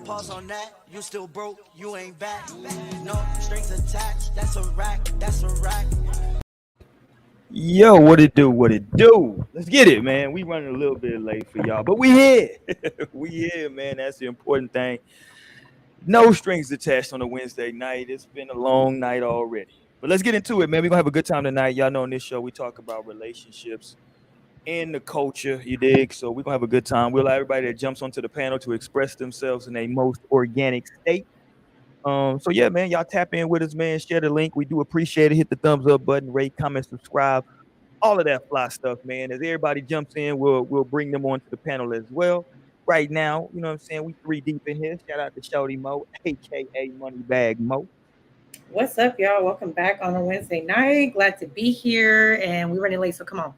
pause on that. You still broke, you ain't back. No strings attached. That's a rack. That's a rack. Yo, what it do? What it do? Let's get it, man. We running a little bit late for y'all, but we here. We here, man. That's the important thing. No strings attached on a Wednesday night. It's been a long night already. But let's get into it, man. We're gonna have a good time tonight. Y'all know on this show we talk about relationships and the culture, you dig? So we're gonna have a good time. We'll allow everybody that jumps onto the panel to express themselves in a most organic state. So yeah, man, y'all tap in with us, man. Share the link. We do appreciate it. Hit the thumbs up button, rate, comment, subscribe, all of that fly stuff, man. As everybody jumps in, we'll bring them onto the panel as well. Right now, you know what I'm saying? We three deep in here. Shout out to Shorty Mo, aka Moneybag Mo. What's up, y'all? Welcome back on a Wednesday night. Glad to be here, and we're running late, so come on.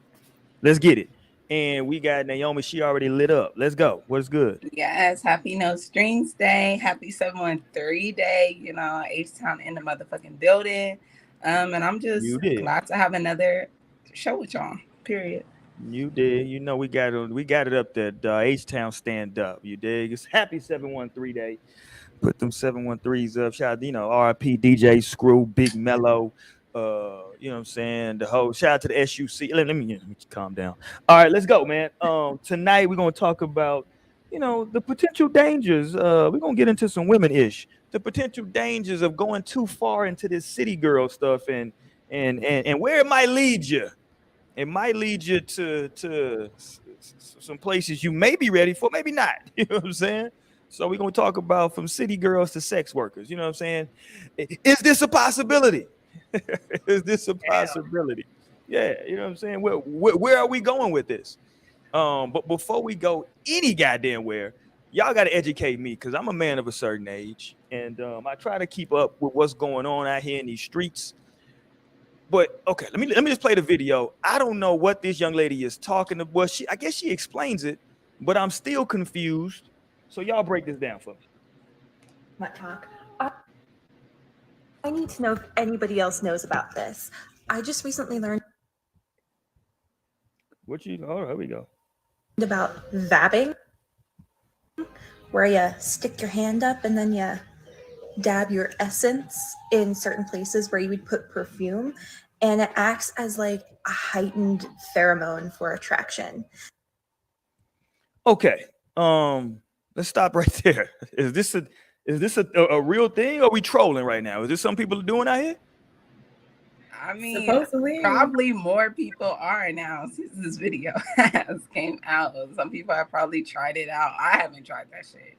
Let's get it. And we got Naomi. She already lit up. Let's go. What's good? Yes, happy No Strings Day. Happy 713 Day. You know, H-Town in the motherfucking building. And I'm just glad to have another show with y'all. Period. You did. You know, we got it up there. H-Town stand up. You dig? It's happy 713 Day. Put them 713s up. Shout out, RIP DJ Screw, Big Mellow. You know what I'm saying? The whole shout out to the SUC. Let me calm down. All right, let's go, man. Tonight we're gonna talk about, the potential dangers. We're gonna get into some women-ish. The potential dangers of going too far into this city girl stuff and where it might lead you. It might lead you to some places you may be ready for, maybe not. You know what I'm saying? So we're going to talk about from city girls to sex workers. You know what I'm saying? Is this a possibility? Is this a possibility? Yeah, you know what I'm saying? Where are we going with this? But before we go any goddamn where, y'all got to educate me because I'm a man of a certain age. And I try to keep up with what's going on out here in these streets. But okay, let me just play the video. I don't know what this young lady is talking about. Well, I guess she explains it, but I'm still confused. So y'all break this down for me. My talk. I need to know if anybody else knows about this. I just recently learned. Oh, here we go. About vabbing, where you stick your hand up and then you dab your essence in certain places where you would put perfume, and it acts as like a heightened pheromone for attraction. Okay. Let's stop right there. Is this a real thing, or are we trolling right now? Is this some people are doing out here? I mean, supposedly, probably more people are now since this video has came out. Some people have probably tried it out. I haven't tried that shit.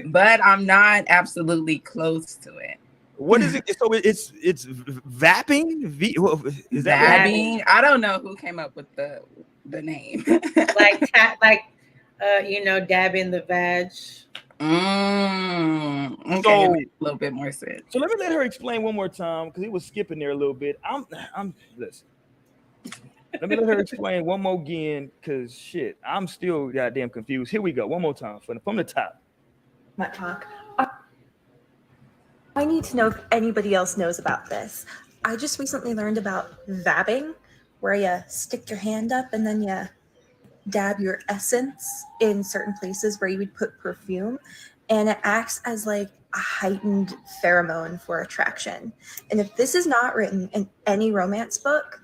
But I'm not absolutely close to it. What is it? So it's vapping? Is that vabbing? I don't know who came up with the name. Dabbing the vag. Okay, so, a little bit more sense. So let me let her explain one more time because he was skipping there a little bit. Listen. Let me let her explain one more again because shit, I'm still goddamn confused. Here we go. One more time from the top. My talk. I need to know if anybody else knows about this. I just recently learned about vabbing, where you stick your hand up and then you dab your essence in certain places where you would put perfume, and it acts as like a heightened pheromone for attraction. And if this is not written in any romance book,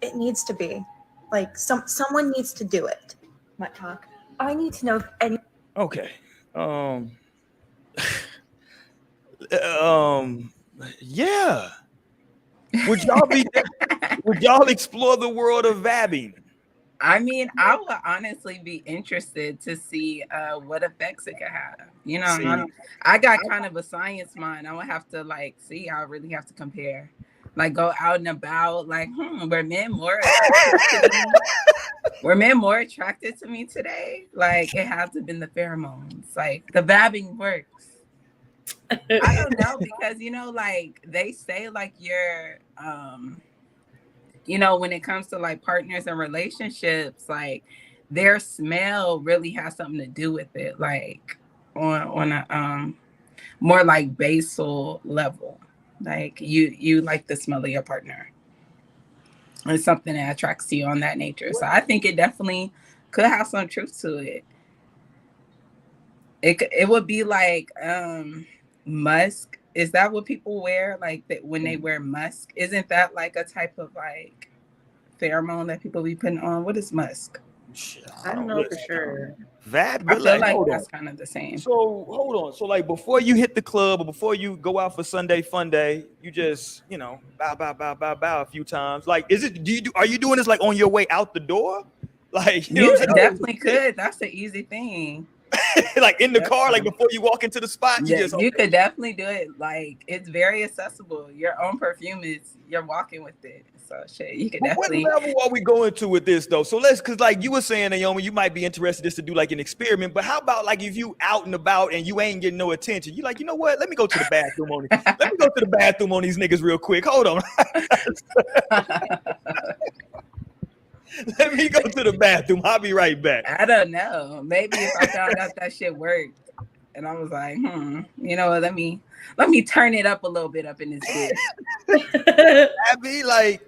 it needs to be. Like someone needs to do it. My talk. I need to know if any. Okay. Yeah. Would y'all explore the world of vabbing? I mean, I would honestly be interested to see what effects it could have. You know, I got kind of a science mind. I would have to see. I really have to compare. Go out and about. Were men more attracted to me? Were men more attracted to me today? It has to have been the pheromones. The vabbing works. I don't know because they say you're when it comes to partners and relationships, their smell really has something to do with it, on a more basal level. You like the smell of your partner. It's something that attracts you on that nature. So I think it definitely could have some truth to it. It would be like musk. Is that what people wear? Like that when they wear musk? Isn't that like a type of like pheromone that people be putting on? What is musk? I don't know for sure. That, I but feel like, like hold on. that's kind of the same. So hold on. So like before you hit the club or before you go out for Sunday fun day, you just bow a few times. Like, are you doing this like on your way out the door? Like You definitely could. That's the easy thing. Like in the car, like before you walk into the spot, you could definitely do it. Like it's very accessible. Your own perfume you're walking with it. So shit, you could definitely. What level are we going to with this though? So because like you were saying, Naomi, you might be interested just to do like an experiment. But how about like if you out and about and you ain't getting no attention? You like, you know what? Let me go to the bathroom on it. Let me go to the bathroom on these niggas real quick. Hold on. Let me go to the bathroom. I'll be right back. I don't know. Maybe if I found out that shit worked, and I was like, you know what? Let me turn it up a little bit up in this bitch. I be like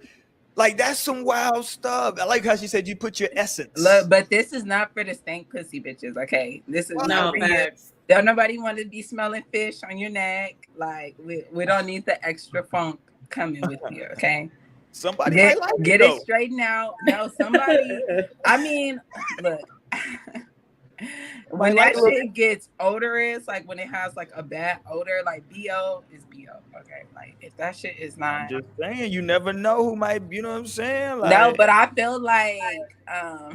that's some wild stuff. I like how she said you put your essence. Look, but this is not for the stank pussy bitches. Okay, this is not for you. Don't nobody want to be smelling fish on your neck. Like we don't need the extra funk coming with you. Okay. Somebody get it straightened out. No, somebody. I mean, look. When that shit gets odorous, like when it has like a bad odor, like BO is BO. Okay, like if that shit is not. I'm just saying, you never know who might. You know what I'm saying? Like, no, but I feel like I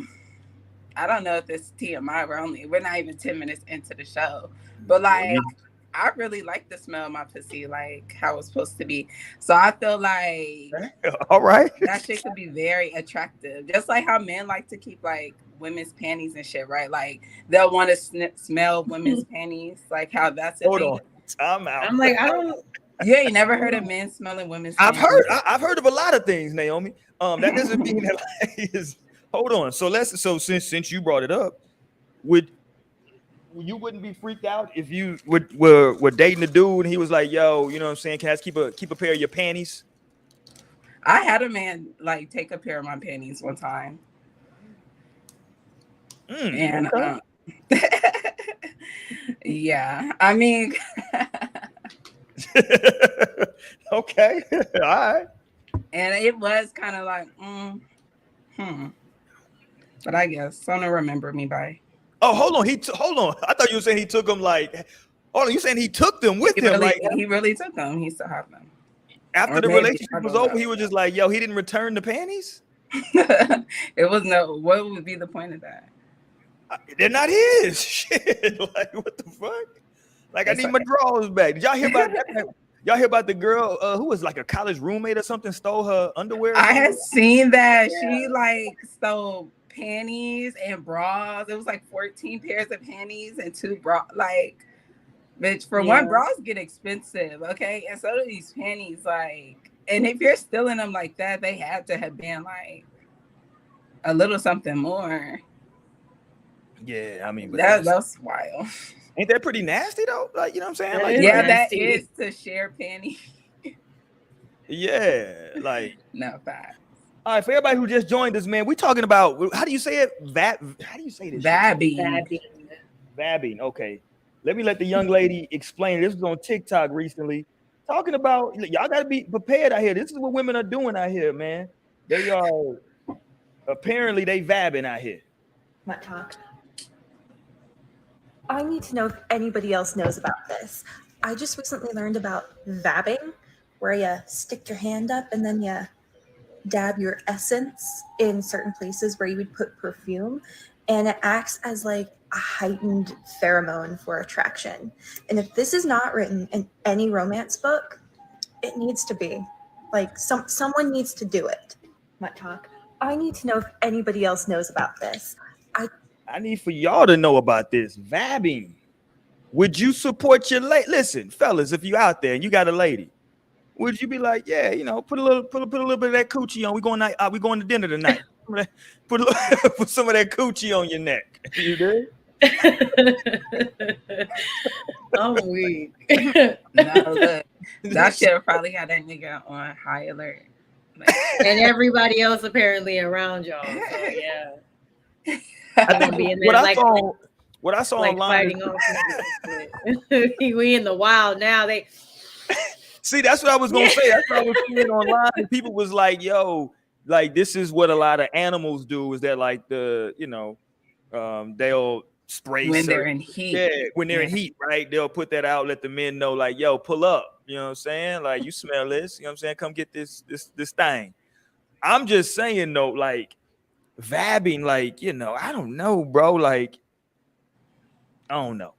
don't know if it's TMI. We're not even 10 minutes into the show, but like. I really like the smell of my pussy, like how it's supposed to be. So I feel like all right, that shit could be very attractive. Just like how men like to keep like women's panties and shit, right? Like they'll want to smell women's panties, like how that's a Hold thing. on, I'm out. I'm like, I don't. You ain't never heard of men smelling women's I've panties? I've heard of a lot of things, Naomi. That doesn't mean that like, hold on. So since you brought it up, you wouldn't be freaked out if you were dating a dude and he was like, yo, you know what I'm saying? Can I keep a pair of your panties? I had a man like take a pair of my panties one time. And yeah, I mean okay. All right. And it was kind of like, but I guess someone remember me by. Oh, hold on. Hold on. I thought you were saying he took them like. Hold on. You saying he took them with him? Like he really took them. He still have them. After the relationship was over, he was just like, "Yo, he didn't return the panties." It was no. What would be the point of that? They're not his. Shit. Like what the fuck? Like I need my drawers back. Did y'all hear about that? Y'all hear about the girl who was like a college roommate or something stole her underwear? I had seen that. Yeah. She like stole panties and bras. It was like 14 pairs of panties and 2 bras. Like, bitch, for one, bras get expensive, okay? And so do these panties, like, and if you're stealing them like that, they had to have been like a little something more. Yeah, I mean, but that's wild. Ain't that pretty nasty though? Like, you know what I'm saying? That like, that is to share panties. Yeah, like no fact. All right, for everybody who just joined us, man, we talking about how do you say it? How do you say this? Vabbing. Vabbing. Okay, let the young lady explain. This was on TikTok recently, talking about y'all got to be prepared out here. This is what women are doing out here, man. They are apparently they vabbing out here. What talk? I need to know if anybody else knows about this. I just recently learned about vabbing, where you stick your hand up and then you dab your essence in certain places where you would put perfume, and it acts as like a heightened pheromone for attraction. And if this is not written in any romance book, it needs to be. Like someone needs to do it. What talk? I need to know if anybody else knows about this. I need for y'all to know about this vabbing. Would you support your lady? Listen, fellas, if you out there and you got a lady, would you be like, yeah, you know, put a little bit of that coochie on? We going to dinner tonight. Put some of that coochie on your neck. You did? I'm weak. No, look, that shit probably had that nigga on high alert. Like, and everybody else apparently around y'all. So, yeah. I think what I saw like online. fighting off niggas. We in the wild now. They see, that's what I was gonna say. That's what I was seeing online. And people was like, "Yo, like this is what a lot of animals do. Is that like they'll spray When they're certain, in heat. yeah, when they're in heat, right? They'll put that out, let the men know, like, yo, pull up. You know what I'm saying? Like, you smell this. You know what I'm saying? Come get this thing. I'm just saying though, like vabbing, like, I don't know, bro. Like, I don't know.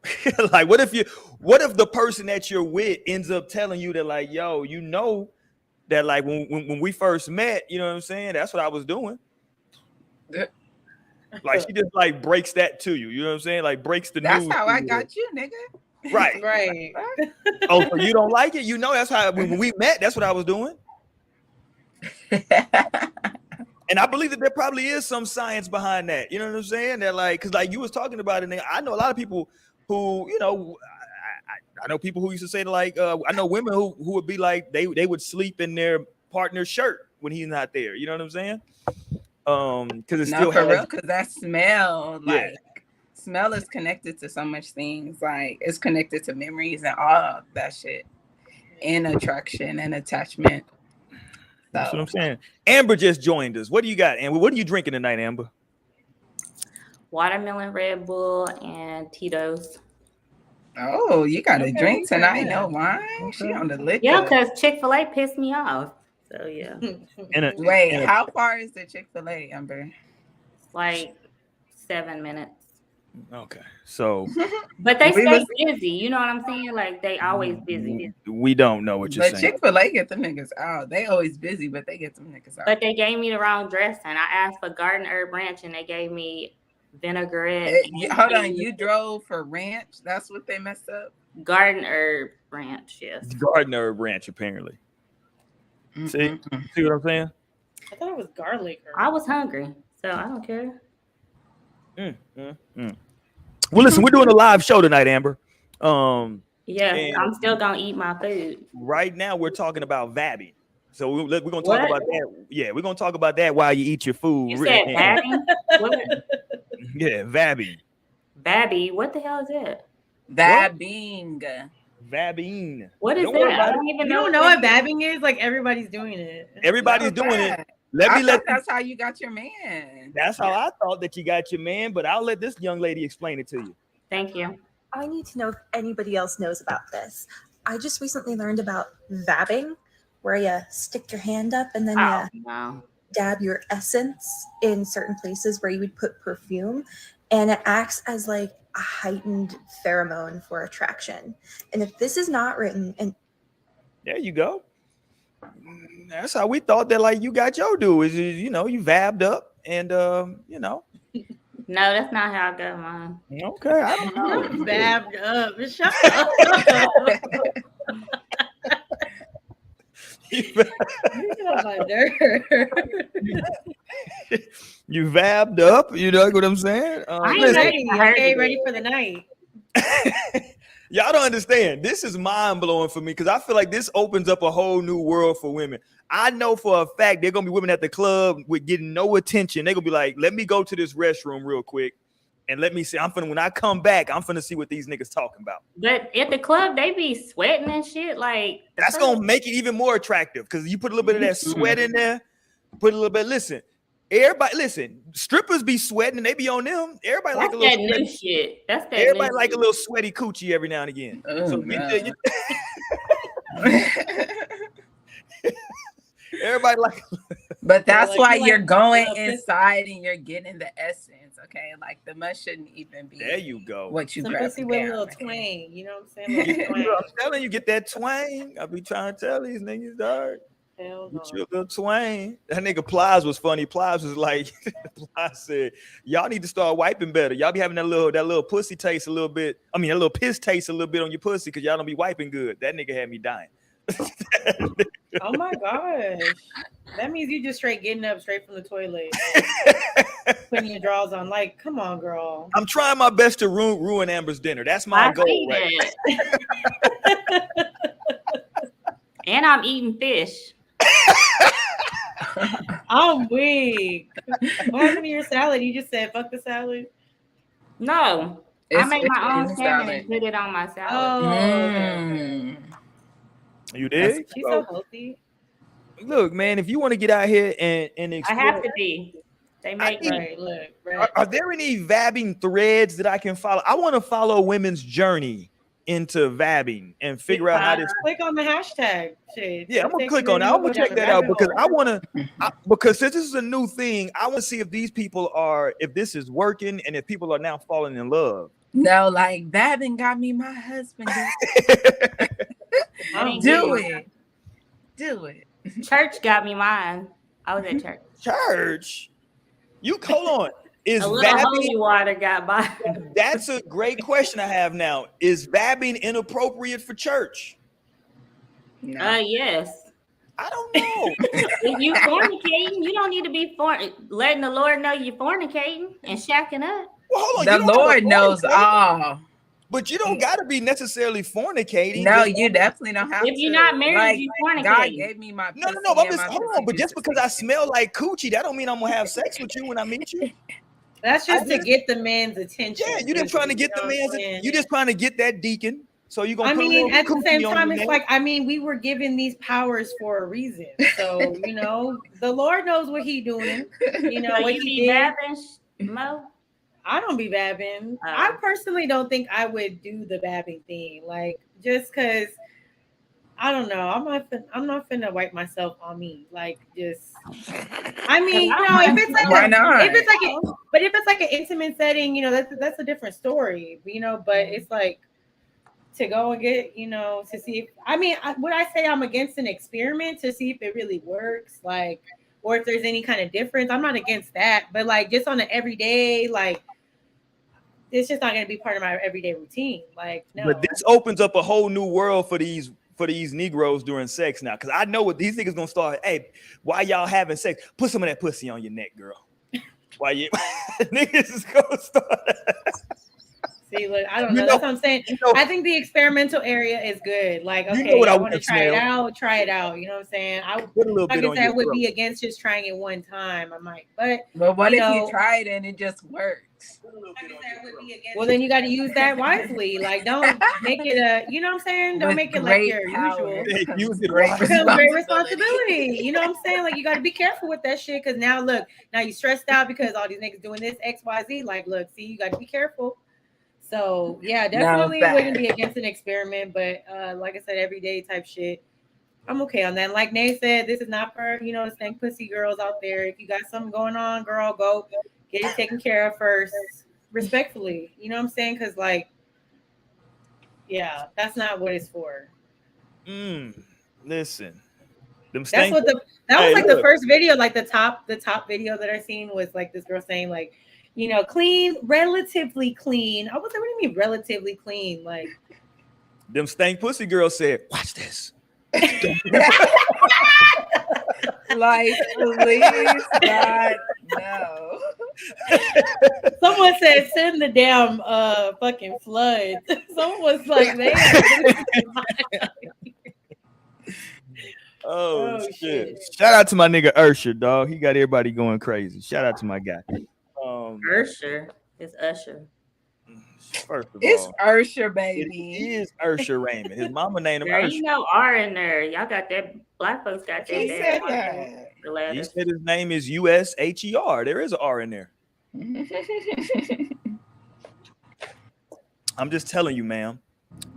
Like, what if the person that you're with ends up telling you that, like, yo, that like when we first met, you know what I'm saying? That's what I was doing. Like she just like breaks that to you. You know what I'm saying? Like breaks the That's news. how I got you, nigga. Right. right. Oh, so you don't like it? That's how when we met, that's what I was doing. And I believe that there probably is some science behind that. You know what I'm saying? That like, cause like you was talking about it, and I know a lot of people who, I know people who used to say like, I know women who would be like, they would sleep in their partner's shirt when he's not there. You know what I'm saying? Because it's still for real, because that smell, Yeah. smell is connected to so much things. Like it's connected to memories and all that shit, and attraction and attachment. That's what I'm saying. Amber just joined us. What do you got, Amber? What are you drinking tonight, Amber? Watermelon Red Bull and Tito's. Oh, you got a drink tonight? No wine? Okay. She on the liquor. Yeah, because Chick-fil-A pissed me off. So yeah. Wait, how far is the Chick-fil-A, Amber? Like 7 minutes. Okay, so but they stay busy. You know what I'm saying? Like they always busy. We don't know what you're saying. But Chick-fil-A get them niggas out. They always busy, but they get them niggas out. But they gave me the wrong dressing. I asked for garden herb ranch, and they gave me vinaigrette. Hold on, you drove for ranch? That's what they messed up? Garden herb ranch, yes. Garden herb ranch, apparently. See what I'm saying? I thought it was garlic. I was hungry, so I don't care. Well, listen, we're doing a live show tonight, Amber. Yeah, I'm still gonna eat my food. Right now, we're talking about vabbing. So we're gonna talk about that. Yeah, we're gonna talk about that while you eat your food. You said vabbing? Yeah, vabbing. Babby, what the hell is that? Vabbing. Vabbing. What is that? I don't even know. You don't know what vabbing is? Like everybody's doing it. Everybody's doing it. That's how you got your man. That's how I thought that you got your man, but I'll let this young lady explain it to you. Thank you. I need to know if anybody else knows about this. I just recently learned about vabbing, where you stick your hand up and then you dab your essence in certain places where you would put perfume, and it acts as like a heightened pheromone for attraction. And if this is not written, and there you go. That's how we thought that like you got your do is you vabbed up and No, that's not how I got mine. Okay, I don't know. Vabbed up. Shut up. You vabbed up, you know what I'm saying? I ain't ready. Okay, ready for the night. Y'all don't understand. This is mind-blowing for me because I feel like this opens up a whole new world for women. I know for a fact they're gonna be women at the club with getting no attention. They're gonna be like, let me go to this restroom real quick and let me see. When I come back, I'm finna see what these niggas talking about. But at the club, they be sweating and shit. Like that's gonna make it even more attractive because you put a little bit of that sweat in there, put a little bit. Listen, strippers be sweating and they be on them. Everybody like a little new shit. That's that. Everybody like a little sweaty coochie every now and again. Everybody like. But that's why you're going inside and you're getting the essence. Okay, like the must shouldn't even be. There you go. What you grab with a little twang. You know what I'm saying? I'm telling you, get that twang. I be trying to tell these niggas, dog. Hell no. Get your little twang. That nigga Plies was funny. Plies was like, Plies said, y'all need to start wiping better. Y'all be having that little pussy taste a little bit. I mean, a little piss taste a little bit on your pussy because y'all don't be wiping good. That nigga had me dying. Oh my gosh. That means you just straight getting up straight from the toilet. Putting your drawers on. Like, come on, girl. I'm trying my best to ruin Amber's dinner. That's my goal, right? And I'm eating fish. I'm weak. What happened to your salad? You just said fuck the salad? No. I make my own in salmon salad. and put it on my salad. Oh, okay. You dig? She's so healthy. Look, man, if you want to get out here and I explore, have to be. They make me. Right, look, right. are there any vabbing threads that I can follow? I want to follow women's journey into vabbing and figure out how this. Click on the hashtag shit. Yeah, I'm gonna Take click you on it. to I'm gonna down check the that out rabbit because hole. I want to. Because since this is a new thing, I want to see if these people are, if this is working, and if people are now falling in love. No, like Babin got me my husband. I'm Do weak. it. Do it. Church got me mine. I was at church. Church, you hold on. Is A little holy vabbing? water got mine. That's a great question I have now. Is vabbing inappropriate for church? No. Yes. I don't know. If you fornicating, you don't need to be letting the Lord know you fornicating and shacking up. Well, hold on. The you don't have Lord to knows fornicate, all. but you don't got to be necessarily fornicating. No, Just- you definitely don't have If to. you're not married, like, you God fornicating. gave me my No, pussy but I'm and just my hold pussy on. But just juice because I smell like coochie, that don't mean I'm gonna have sex with you when I meet you. That's just to get the man's attention. Yeah, you just trying to get the man's. You just trying to get that deacon. So you gonna I put a mean, little at the coochie same on time, your it's neck? like, I mean, we were given these powers for a reason. So, you know, the Lord knows what he doing. You know, So what you he be did. vabbing, Mo? I don't be vabbing. I personally don't think I would do the vabbing thing. Like, just because, I don't know. I'm not finna wipe myself on me. Like, just, I mean, you know, if it's like, Why not? if it's like, but if it's like an intimate setting, you know, that's a different story, you know, but it's like, to go and get, you know, to see if, I mean, would I say I'm against an experiment to see if it really works, like, or if there's any kind of difference? I'm not against that, but like just on an everyday, like, it's just not going to be part of my everyday routine. Like, no. But this opens up a whole new world for these Negroes during sex now, because I know what these niggas gonna start. Hey, why y'all having sex? Put some of that pussy on your neck, girl. Why you niggas is gonna start? See, look, I don't know. That's what I'm saying. I think the experimental area is good. Like, okay, know what I want to wanna try it smell. out, try it out. You know what I'm saying? I Put a little like bit I on said, I your would throat. be against just trying it one time. I might, but what you if know, you try it and it just works? well, then you got to use that wisely. Like, don't make it a, you know what I'm saying? Don't With make it like great your power usual. comes Use it great wisely. Becomes great responsibility. You know what I'm saying? Like, you got to be careful with that shit. Because now, look, now you stressed out because all these niggas doing this X, Y, Z. Like, look, see, you got to be careful. So yeah, definitely wouldn't be against an experiment, but like I said, everyday type shit, I'm okay on that. And like Nate said, this is not for, you know, the stank pussy girls out there. If you got something going on, girl, go get it taken care of first, respectfully. You know what I'm saying? Because like, yeah, that's not what it's for. Listen, That's what that was like the first video, like the top video that I seen was like this girl saying like, you know, clean, relatively clean. I was like, what do you mean relatively clean? Like, them stank pussy girls said, watch this. Like, please, God, no. Someone said send the damn fucking floods. Someone was like, oh shit. Shout out to my nigga Usher, dog. He got everybody going crazy. Shout out to my guy. Usher. It's Usher. First of It's all, Usher, baby. It is Usher Raymond. His mama named him There Usher. ain't no R in there. Y'all got that. Black folks got that. He said that. He said his name is USHER. There is an R in there. I'm just telling you, ma'am.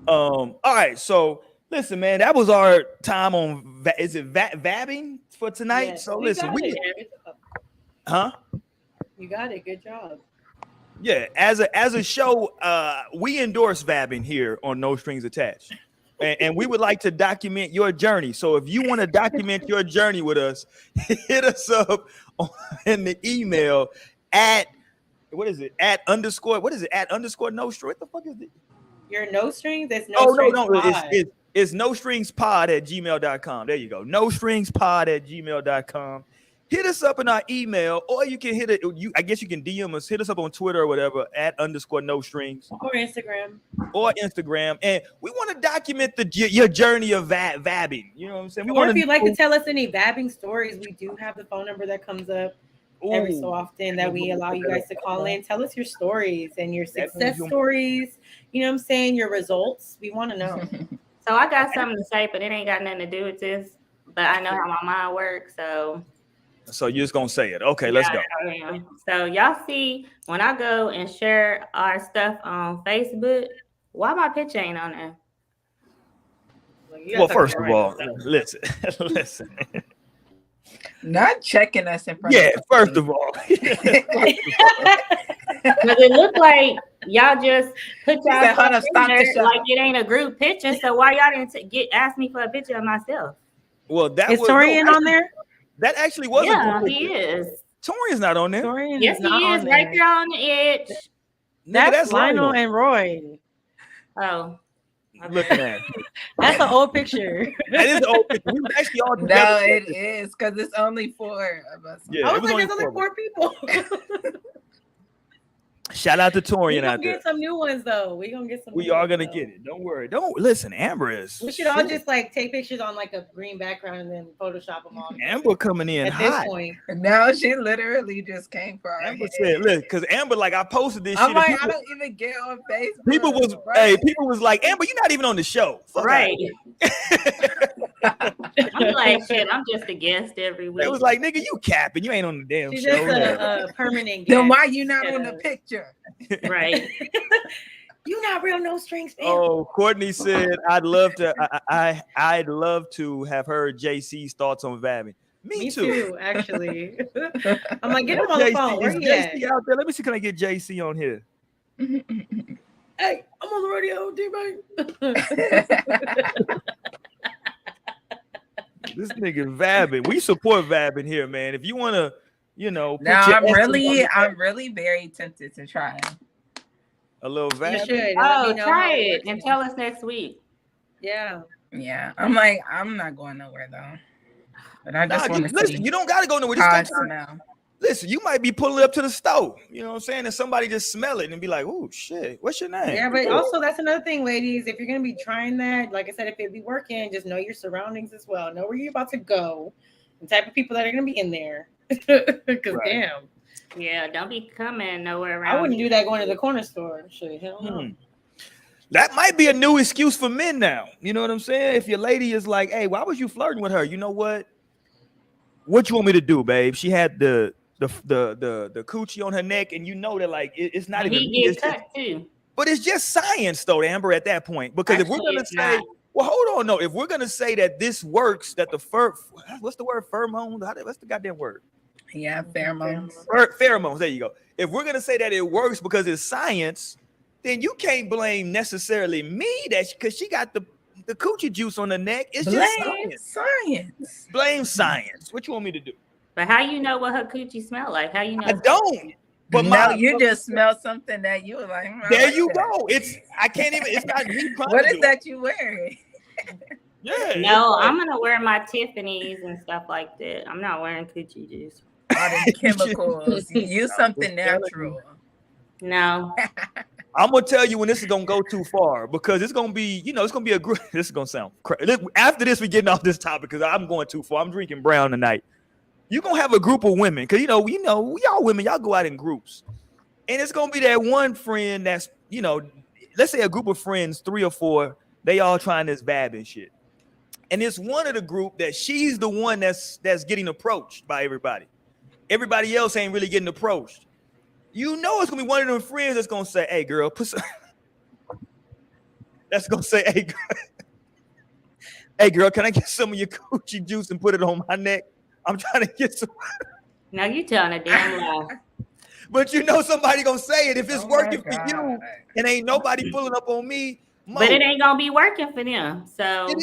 All right, so listen, man, that was our time on vabbing for tonight. Yes, so listen, huh? You got it. Good job. Yeah, as a show, we endorse vabbing here on No Strings Attached. And we would like to document your journey. So if you want to document your journey with us, hit us up in the email at what is it? At underscore no string. What the fuck is it? Your no strings? That's no strings. No. It's nostringspod@gmail.com. There you go. nostringspod@gmail.com. Hit us up in our email, or you can hit it. I guess you can DM us. Hit us up on Twitter or whatever at @_nostrings or Instagram. And we want to document your journey of vabbing. You know what I'm saying? Or if you'd like to tell us any vabbing stories, we do have the phone number that comes up. every so Ooh, often that we allow you guys to call in. Tell us your stories and your that means success you. stories. You know what I'm saying? Your results. We want to know. So I got something to say, but it ain't got nothing to do with this. But I know how my mind works, so So you're just gonna say it? Okay, let's go. yeah, I am. So y'all see when I go and share our stuff on Facebook, why my picture ain't on there? Well, first of all, listen, listen. Not checking us in front Yeah, of first of all. Because it looked like y'all just put y'all said, "Hold up, stop the there show." like it ain't a group picture. So why y'all didn't ask me for a picture of myself? Well, that Is was Torian on there? That actually was a Yeah, group he picture. is. Torian's not on there. Torian Yes, is not he is on right there. there on the edge. Nigga, That's Lionel and Roy. Oh, okay. Looking at. That's an old picture. That is an old picture. We were actually all together. No, it is because it's only 4 of us. Yeah, I it was like, only there's only 4 people. Shout out to Torian We're out gonna there. get some new ones though. We're gonna get some. We new are ones, gonna though. get it. Don't worry. Don't listen. Amber is. We should all just like take pictures on like a green background and then Photoshop them all. Amber coming in At hot. this point. No, she literally just came for our Amber head. said, "Look, because Amber, like, I posted this I'm shit. like, People, I don't even get on Facebook. people was, right? hey, people was like, Amber, you're not even on the show. Fuck Right. out. I'm like, shit, I'm just a guest every week. It was like, nigga, you capping. You ain't on the damn She's show. just a permanent guest. Then why you not on the picture? Right. You not real no strings. Oh, Courtney said, I'd love to have heard JC's thoughts on vabbing. Me too, actually. I'm like, get him on the phone. Where is he at? JC out there? Let me see. Can I get JC on here? Hey, I'm on the radio, D-Bang. This nigga vabbing. We support vabbing here, man. If you want to, put Now your I'm essence really very tempted to try. a little You vabbing. should. Oh, try it and tell us next week. Yeah. Yeah, I'm like, I'm not going nowhere though. But I just want to listen. see. You don't gotta go nowhere. how I Just go to smell. listen. You might be pulling up to the stove. You know what I'm saying? And somebody just smell it and be like, "Oh shit, what's your name?" Yeah, but also that's another thing, ladies. If you're gonna be trying that, like I said, if it be working, just know your surroundings as well. Know where you're about to go, the type of people that are gonna be in there. Because damn, Yeah, don't be coming nowhere around. I wouldn't do that going to the corner store. Shit, hell no. That might be a new excuse for men now. You know what I'm saying? If your lady is like, "Hey, why was you flirting with her?" You know what? What you want me to do, babe? She had the coochie on her neck, and you know that like it's not And even. he get cut too. But it's just science, though, Amber. At that point, because if we're Actually, gonna it's say, not. well, hold on, no, if we're gonna say that this works, that the what's the word, pheromone? What's the goddamn word? Yeah, pheromones. Pheromones. There you go. If we're gonna say that it works because it's science, then you can't blame necessarily me because she got the coochie juice on the neck. It's just science. Blame science. What you want me to do? But how you know what her coochie smell like? How you know? I don't. But no, you just smell something that you were like. There you go. I can't even. It's not me. What is that you wearing? Yeah. No, I'm gonna wear my Tiffany's and stuff like that. I'm not wearing coochie juice. All the chemicals. Use something natural. No. I'm gonna tell you when this is gonna go too far because it's gonna be, it's gonna be a group. This is gonna sound crazy. After this, we getting off this topic because I'm going too far. I'm drinking brown tonight. You're gonna have a group of women because y'all women, y'all go out in groups, and it's gonna be that one friend that's, let's say a group of friends, 3 or 4, they all trying this vabbing shit, and it's one of the group that she's the one that's getting approached by everybody. Everybody else ain't really getting approached. It's gonna be one of them friends that's gonna say, "Hey, girl, put some." That's gonna say, "Hey, girl, hey, girl, can I get some of your coochie juice and put it on my neck? I'm trying to get some." Now you telling a damn lie. But somebody gonna say it if it's working for you, and ain't nobody pulling up on me. Mo, but it ain't gonna be working for them. So it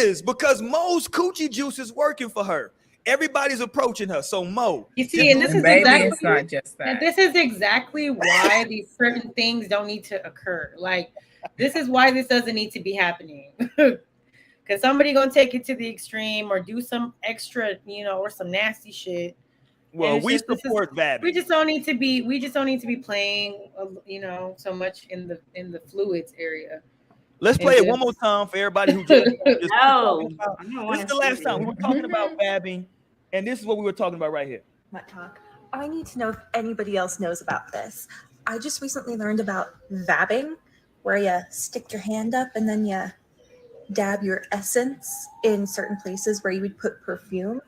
is because Mo's coochie juice is working for her. Everybody's approaching her. So Mo, you see, and this is exactly it's not just that. And this is exactly why these certain things don't need to occur. Like, this is why this doesn't need to be happening. Because somebody gonna take it to the extreme or do some extra, or some nasty shit. Well, we support that. We just don't need to be. We just don't need to be playing, so much in the fluids area. Let's play it one more time for everybody who just. No, this is the last time we were talking about vabbing, and this is what we were talking about right here. What talk? I need to know if anybody else knows about this. I just recently learned about vabbing, where you stick your hand up and then you dab your essence in certain places where you would put perfume,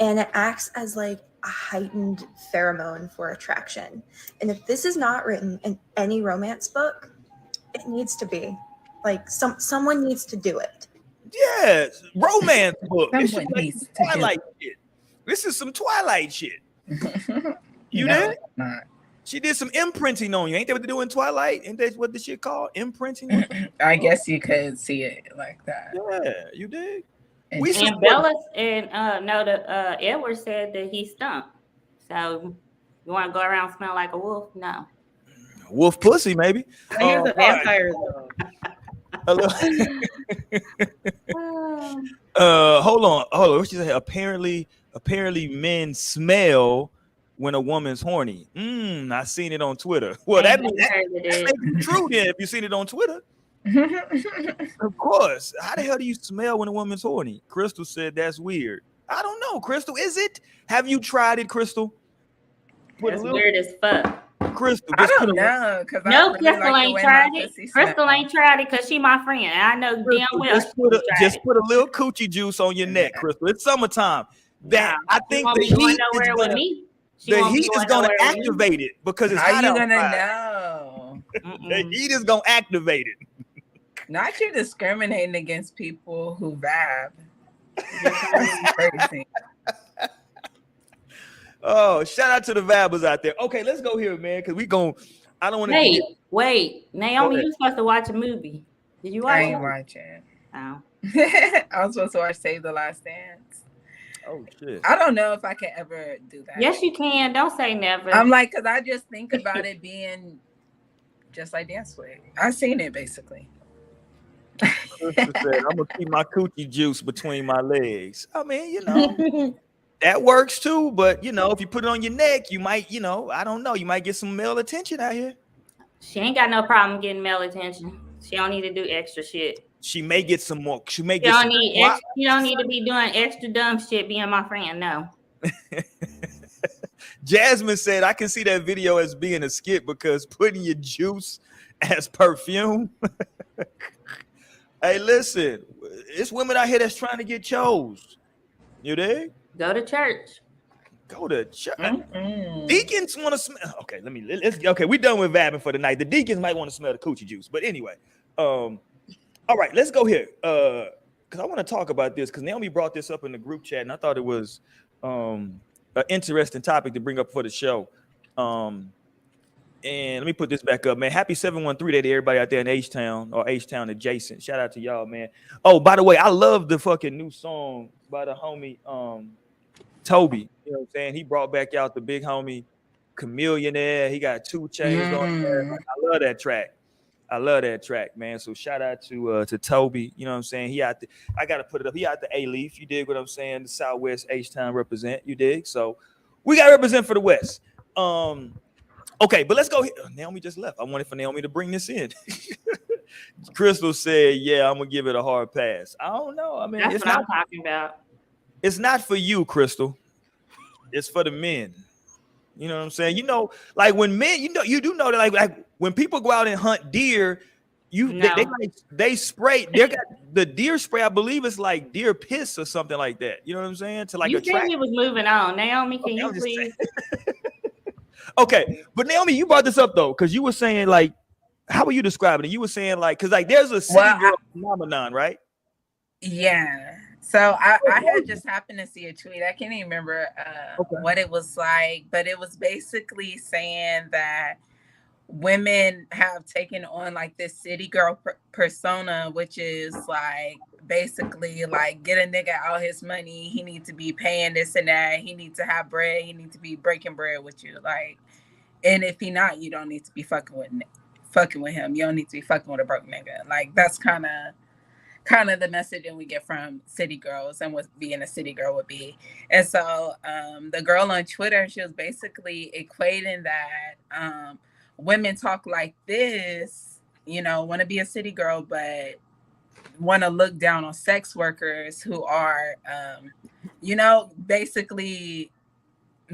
and it acts as like a heightened pheromone for attraction. And if this is not written in any romance book, it needs to be. Like someone needs to do it. Yes, romance book. This should Someone be like needs some to do Twilight shit. This is some Twilight shit. You No, did? it's not. She did some imprinting on you. Ain't that what they do in Twilight? Ain't that what the shit called? Imprinting? I guess you could see it like that. Yeah, you did. And We And support Bella and Edward said that he stunk. So you want to go around smelling like a wolf? No. wolf pussy, maybe. He was a All right. vampire though. Hold on. What she say? Apparently men smell when a woman's horny. I seen it on Twitter. Well, that may be true then if you seen it on Twitter. Of course. How the hell do you smell when a woman's horny? Crystal said that's weird. I don't know, Crystal. Is it? Have you tried it, Crystal? That's weird as fuck. Crystal, I don't know because no, Crystal ain't tried it. Crystal ain't tried it because she my friend, and I know damn well just put a little coochie juice on your neck, Crystal. It's summertime. That I think the heat is gonna activate it because it's hot outside. How you gonna know? The heat is gonna activate it. Not you discriminating against people who vab. That's crazy. Oh, shout out to the vabbers out there. Okay, let's go here, man, because I don't want to. Wait, Naomi, you supposed to watch a movie. Did you watch it? I ain't watching. Oh. I was supposed to watch Save the Last Dance. Oh shit! I don't know if I can ever do that. Yes, you can. Don't say never. I'm like, because I just think about it being just like Dance With. I've seen it basically. Said, I'm gonna keep my coochie juice between my legs. I mean, you know, that works too. But you know, if you put it on your neck, you might, you know, I don't know, you might get some male attention out here. She ain't got no problem getting male attention. She don't need to do extra shit. She may get some more. She may you get. Don't need you don't need to be doing extra dumb shit. Being my friend, no. Jasmine said, "I can see that video as being a skit because putting your juice as perfume." Hey, listen, it's women out here that's trying to get chose. You dig? Go to church. Go to church. Deacons want to smell. Okay, let's. Okay, we done with vabbing for the night. The deacons might want to smell the coochie juice, but anyway. All right, let's go here. Because I want to talk about this because Naomi brought this up in the group chat, and I thought it was an interesting topic to bring up for the show. And let me put this back up, man. Happy 713 Day to everybody out there in H-Town or H-Town adjacent. Shout out to y'all, man. Oh, by the way, I love the fucking new song by the homie Toby. You know what I'm saying? He brought back out the big homie Chameleonaire. He got 2 Chainz on there. I love that track. I love that track, man. So shout out to Toby. You know what I'm saying? He out the, I gotta put it up. He out the A-Leaf. You dig what I'm saying? The Southwest H-Town represent. You dig? So we gotta represent for the West. Okay, but let's go here. Naomi just left. I wanted for Naomi to bring this in. Crystal said, yeah, I'm gonna give it a hard pass. I don't know. I mean, that's it's what not, I'm talking about. It's not for you, Crystal. It's for the men. You know what I'm saying? You know, like when men, you do know that like when people go out and hunt deer, they spray. They got the deer spray. I believe it's like deer piss or something like that. You know what I'm saying? To like you said he was moving on. Naomi, can you please? Okay, but Naomi, you brought this up though, because you were saying like, how were you describing it? You were saying like, because like there's a city girl phenomenon, right? Yeah. So I had just happened to see a tweet. I can't even remember what it was like, but it was basically saying that women have taken on like this city girl persona, which is like basically like get a nigga all his money. He needs to be paying this and that. He needs to have bread. He needs to be breaking bread with you. Like, and if he not, you don't need to be fucking with him. You don't need to be fucking with a broke nigga. Like that's kind of the messaging we get from city girls and what being a city girl would be. And so the girl on Twitter, she was basically equating that women talk like this, you know, want to be a city girl, but want to look down on sex workers who are, you know, basically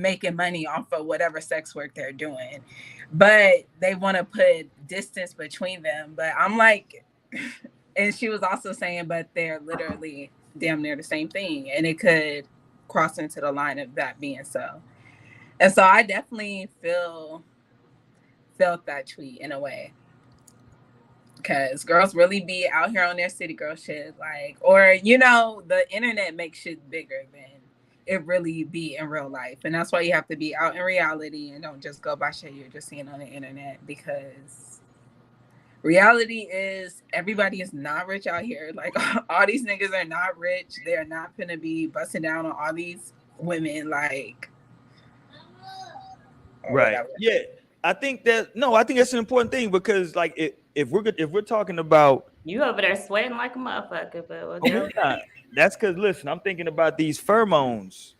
making money off of whatever sex work they're doing, but they want to put distance between them. But I'm like, and she was also saying, but they're literally damn near the same thing, and it could cross into the line of that being so. And so I definitely felt that tweet in a way, because girls really be out here on their city girl shit, like, or the internet makes shit bigger than it really be in real life. And that's why you have to be out in reality and don't just go by shit you're just seeing on the internet, because reality is everybody is not rich out here. Like, all these niggas are not rich. They're not gonna be busting down on all these women, like, right. Yeah, I think that's an important thing, because like if we're talking about, you over there sweating like a motherfucker, but that's because, listen, I'm thinking about these pheromones.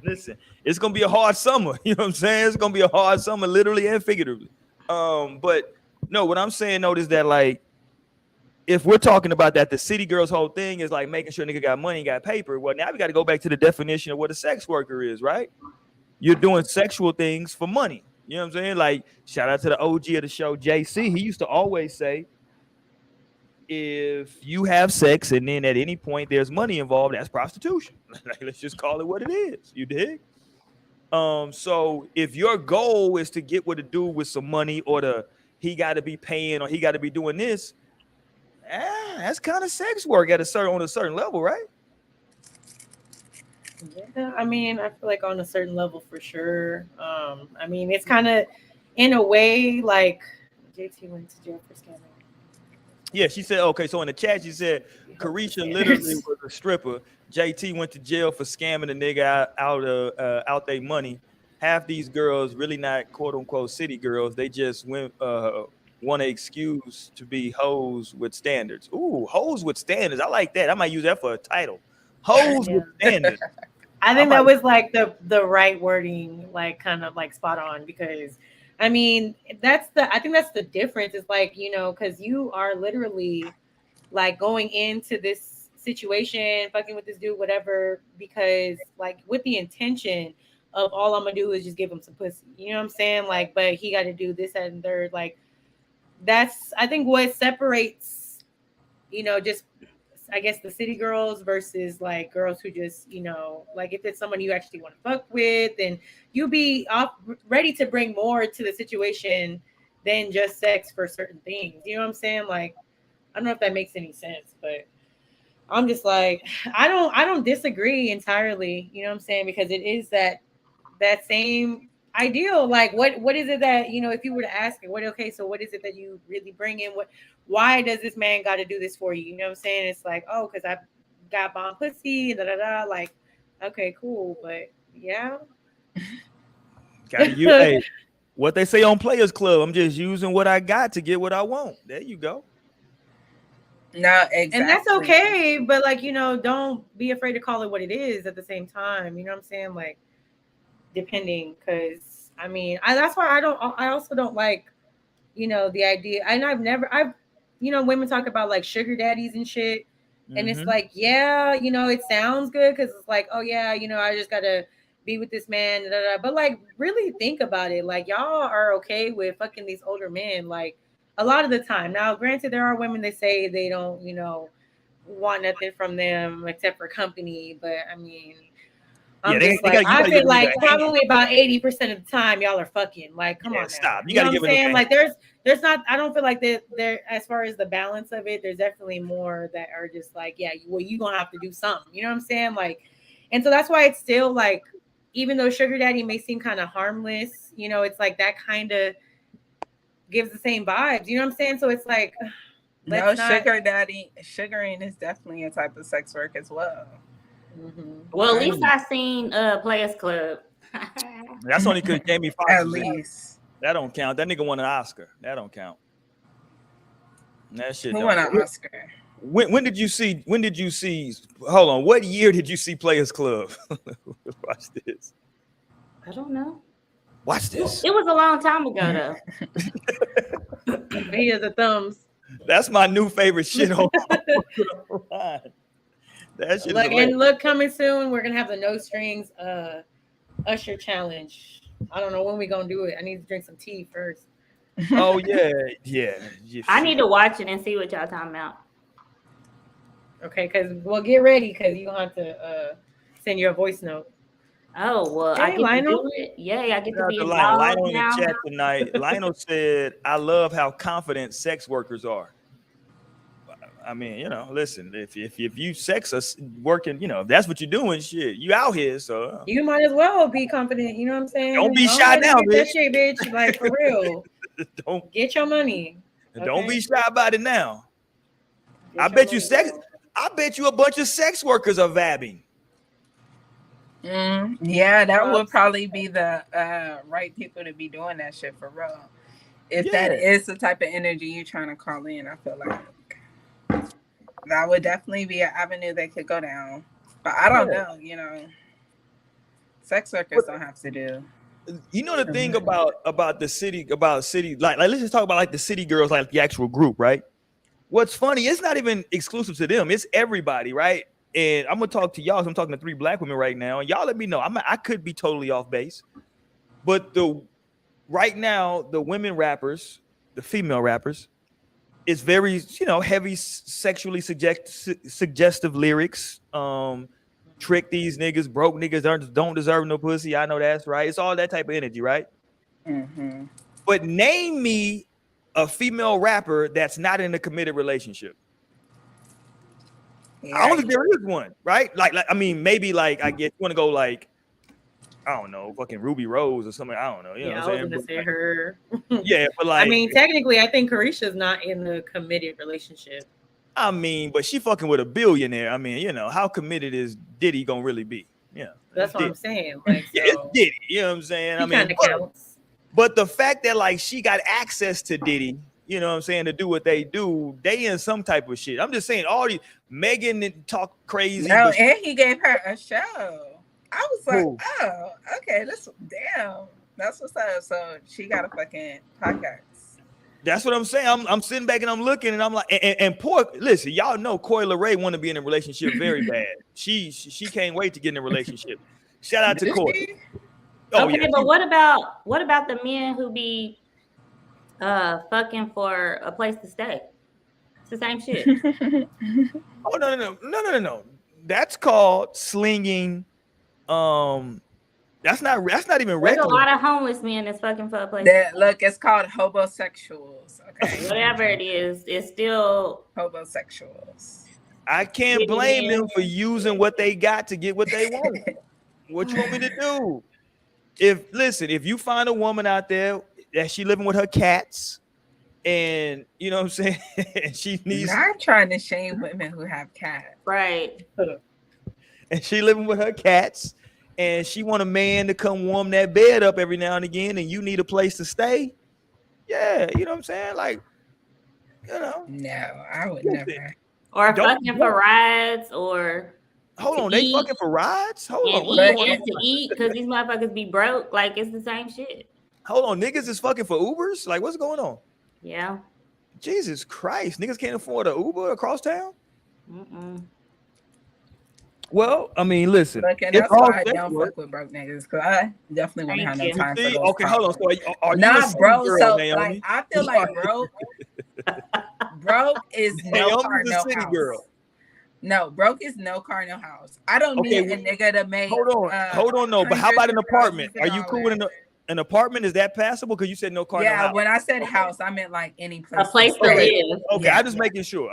Listen, it's gonna be a hard summer. You know what I'm saying? It's gonna be a hard summer, literally and figuratively. But no, what I'm saying though is that, like, if we're talking about that, the city girls whole thing is like making sure nigga got money, got paper. Well, now we got to go back to the definition of what a sex worker is, right? You're doing sexual things for money. You know what I'm saying? Like, shout out to the OG of the show, JC. He used to always say, if you have sex and then at any point there's money involved, that's prostitution. Like, let's just call it what it is. You dig? So if your goal is to get with a dude with some money, or he got to be paying, or he got to be doing this, that's kind of sex work on a certain level, right? Yeah, I mean, I feel like on a certain level for sure. I mean, it's kind of, in a way, like JT went to jail for scamming. Yeah, she said, okay, so in the chat, she said, Carisha literally was a stripper. JT went to jail for scamming a nigga out their money. Half these girls really not quote unquote city girls. They just want an excuse to be hoes with standards. Ooh, hoes with standards. I like that. I might use that for a title. Hoes with standards. I think that was like the right wording, like kind of like spot on, because I mean, I think that's the difference. Is like, because you are literally like going into this situation, fucking with this dude, whatever, because like with the intention of all I'm gonna do is just give him some pussy. You know what I'm saying? Like, but he got to do this and third. Like, that's, I think, what separates, just, I guess, the city girls versus like girls who just, like if it's someone you actually want to fuck with, and you be ready to bring more to the situation than just sex for certain things. You know what I'm saying? Like, I don't know if that makes any sense, but I'm just like, I don't disagree entirely. You know what I'm saying? Because it is that same ideal. Like, what is it that, if you were to ask it, okay, so what is it that you really bring in? Why does this man got to do this for you? You know what I'm saying? It's like, oh, because I got bomb pussy, like, okay, cool, but yeah. Hey, what they say on Players Club, I'm just using what I got to get what I want. There you go. No, exactly. And that's okay, but like, don't be afraid to call it what it is at the same time. You know what I'm saying? Like, depending, because I mean, that's why I also don't like, the idea. And I've women talk about like sugar daddies and shit, and it's like, yeah, it sounds good because it's like, oh yeah, I just gotta be with this man, but like, really think about it. Like, y'all are okay with fucking these older men, like, a lot of the time. Now, granted, there are women that say they don't, want nothing from them except for company, but I mean, I feel like probably about 80% of the time y'all are fucking. Like, come on, stop. You know what I'm saying? Like, there's not. I don't feel like there. As far as the balance of it, there's definitely more that are just like, yeah, well, you gonna have to do something. You know what I'm saying? Like, and so that's why it's still like, even though sugar daddy may seem kind of harmless, it's like that kind of gives the same vibes. You know what I'm saying? So it's like, sugar daddy, sugaring is definitely a type of sex work as well. Mm-hmm. Well, at least I seen Players Club. That's only because Jamie Foxx. At least that don't count. That nigga won an Oscar. That don't count. That shit. Who won an Oscar? When did you see? Hold on. What year did you see Players Club? Watch this. I don't know. Watch this. It was a long time ago, though. He has the thumbs. That's my new favorite shit on. That shit is Look, hilarious. and look, coming soon, we're gonna have the no strings Usher challenge. I don't know when we gonna do it. I need to drink some tea first. Oh yeah, yeah. I need Shit. to watch it and see what y'all talking about. Okay, because we'll get ready because you gonna have to send your voice note. Oh well, I Hey, get to Lionel. do it. Yay, I get Shout to out be to Lionel. involved Lionel in the now. chat tonight. Lionel said, "I love how confident sex workers are." I mean, listen, if you sex us working, if that's what you're doing, shit, you out here, so You might as well be confident. You know what I'm don't saying? be Go shy ahead and now, get that bitch. shit, bitch. Like for real. Don't Get your money. don't be Okay. shy about it now. I Get your bet you money, sex. girl. I bet you a bunch of sex workers are vabbing. Yeah, that would probably be the right people to be doing that shit for real. If that Yeah. is the type of energy you're trying to call in, I feel like that would definitely be an avenue that could go down. But I don't know, sex workers don't have to do. The thing about the city, like let's just talk about like the city girls, like the actual group, right? What's funny, it's not even exclusive to them, it's everybody, right? And I'm gonna talk to y'all. So I'm talking to 3 black women right now, and y'all let me know. I could be totally off base, but right now the women rappers, the female rappers, it's very heavy sexually suggestive lyrics. Trick these niggas, broke niggas don't deserve no pussy. I know that's right. It's all that type of energy, right? Mm-hmm. But name me a female rapper that's not in a committed relationship. Yeah, I don't think there is one, right? Like I mean, maybe like I guess you want to go like I don't know, fucking Ruby Rose or something. I don't know. You know Yeah, what I I'm was saying? gonna But say like, her. yeah, but I like mean, technically, I think Carisha's not in the committed relationship. I mean, but she fucking with a billionaire. I mean, how committed is Diddy gonna really be? Yeah, That's what I'm saying. Like, yeah, it's so Diddy. You know what I'm saying? I he kind mean, of counts. but the fact that like she got access to Diddy, you know what I'm saying, to do what they do, they in some type of shit. I'm just saying, all these Megan talk crazy, no, but and he gave her a show. I was like, Who? oh, okay, that's what's up. So she got a fucking podcast. that's what I'm saying. I'm sitting back and I'm looking and I'm like, and poor, listen, y'all know Coi Leray want to be in a relationship very bad. She can't wait to get in a relationship. Shout out to Did Coi. she? Oh Okay, yeah. but what about the men who be fucking for a place to stay? It's the same shit. Oh no. That's called slinging. That's not even There's a reckless. lot of homeless men that's fucking for a place. Look, it's called homosexuals. Okay, Whatever it is, it's still homosexuals. I can't blame them for using what they got to get what they want. What you want me to do? If you find a woman out there that she living with her cats, and you know what I'm saying, and she needs, Not trying to shame women who have cats. right. and she living with her cats, and she want a man to come warm that bed up every now and again, and you need a place to stay. Yeah, you know what I'm saying, like, No, I would listen, never. Or Don't- fucking for rides, or hold to on, they eat fucking for rides. Hold on, and what's eat going and on? to eat because these motherfuckers be broke. Like it's the same shit. Hold on, niggas is fucking for Ubers. Like, what's going on? Yeah. Jesus Christ, niggas can't afford an Uber across town. Mm-mm. Well, I mean, listen, Look, and it's that's all why I sex don't work. fuck with broke niggas, because I definitely wouldn't have no Thank you. time for See, those. okay, hold on. So are you a Not city bro. girl, So Naomi? like, I feel like broke is no car, Naomi's a no city house. girl. No, broke is no car, no house. I don't Okay, need a nigga to make. Hold on, no. But how about an hundreds of apartment? thousands of Are you cool with dollars. an apartment? Is that passable? Because you said no car, no Yeah, house. when I said house, I meant like any place. A place to Okay. live. Okay, Yeah. I'm just making sure.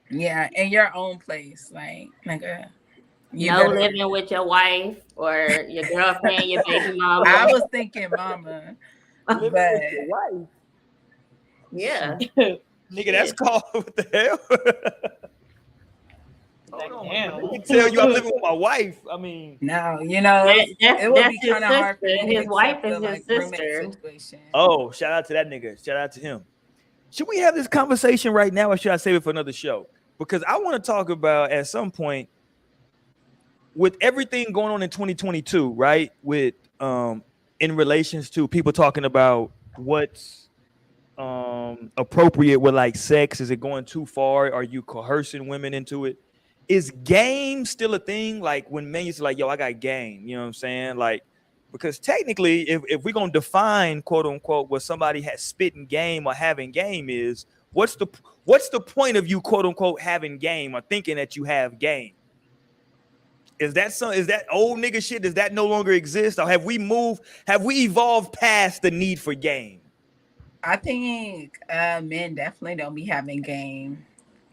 Yeah, in your own place, like nigga. No living with your wife or your girlfriend, your baby mama. I was thinking mama, Living but with your wife, Yeah. nigga. That's called what the hell? Like, Hold on, damn. let me tell you, I'm living with my wife. I mean, no, That's it would be his kind of hard for sister. me to His wife accept is the, his like, roommate sister. situation. oh, shout out to that nigga. Shout out to him. Should we have this conversation right now, or should I save it for another show? Because I want to talk about at some point, with everything going on in 2022, right? With in relations to people talking about what's appropriate with like sex. Is it going too far? Are you coercing women into it? is game still a thing? Like when men used to like, yo, I got game, you know what I'm saying? Like, because technically, if we're gonna define quote unquote what somebody has spitting game or having game is, what's the point of you quote unquote having game or thinking that you have game? Is that old nigga shit? Does that no longer exist? Or have we evolved past the need for game? I think men definitely don't be having game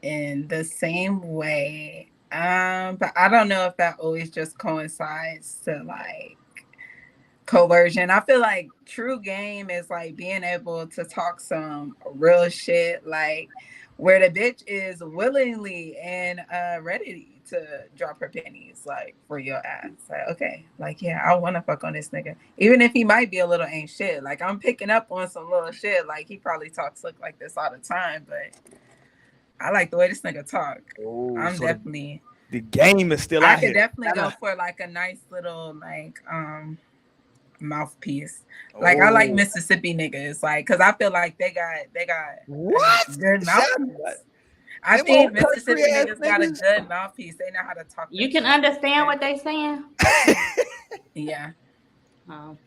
in the same way. But I don't know if that always just coincides to like coercion. I feel like true game is like being able to talk some real shit, like where the bitch is willingly and ready to drop her pennies like for your ass. Like, okay, like yeah, I want to fuck on this nigga, even if he might be a little ain't shit. Like I'm picking up on some little shit. Like he probably talks like this all the time, but I like the way this nigga talk. Oh, I'm so definitely the game is still I out could here. definitely go for like a nice little like mouthpiece. Like I like Mississippi niggas, like because I feel like they got what good mouthpiece. I Them think old Mississippi country ass niggas got a niggas? good mouthpiece. They know how to talk. You their can shit. understand what they saying. Yeah. Oh.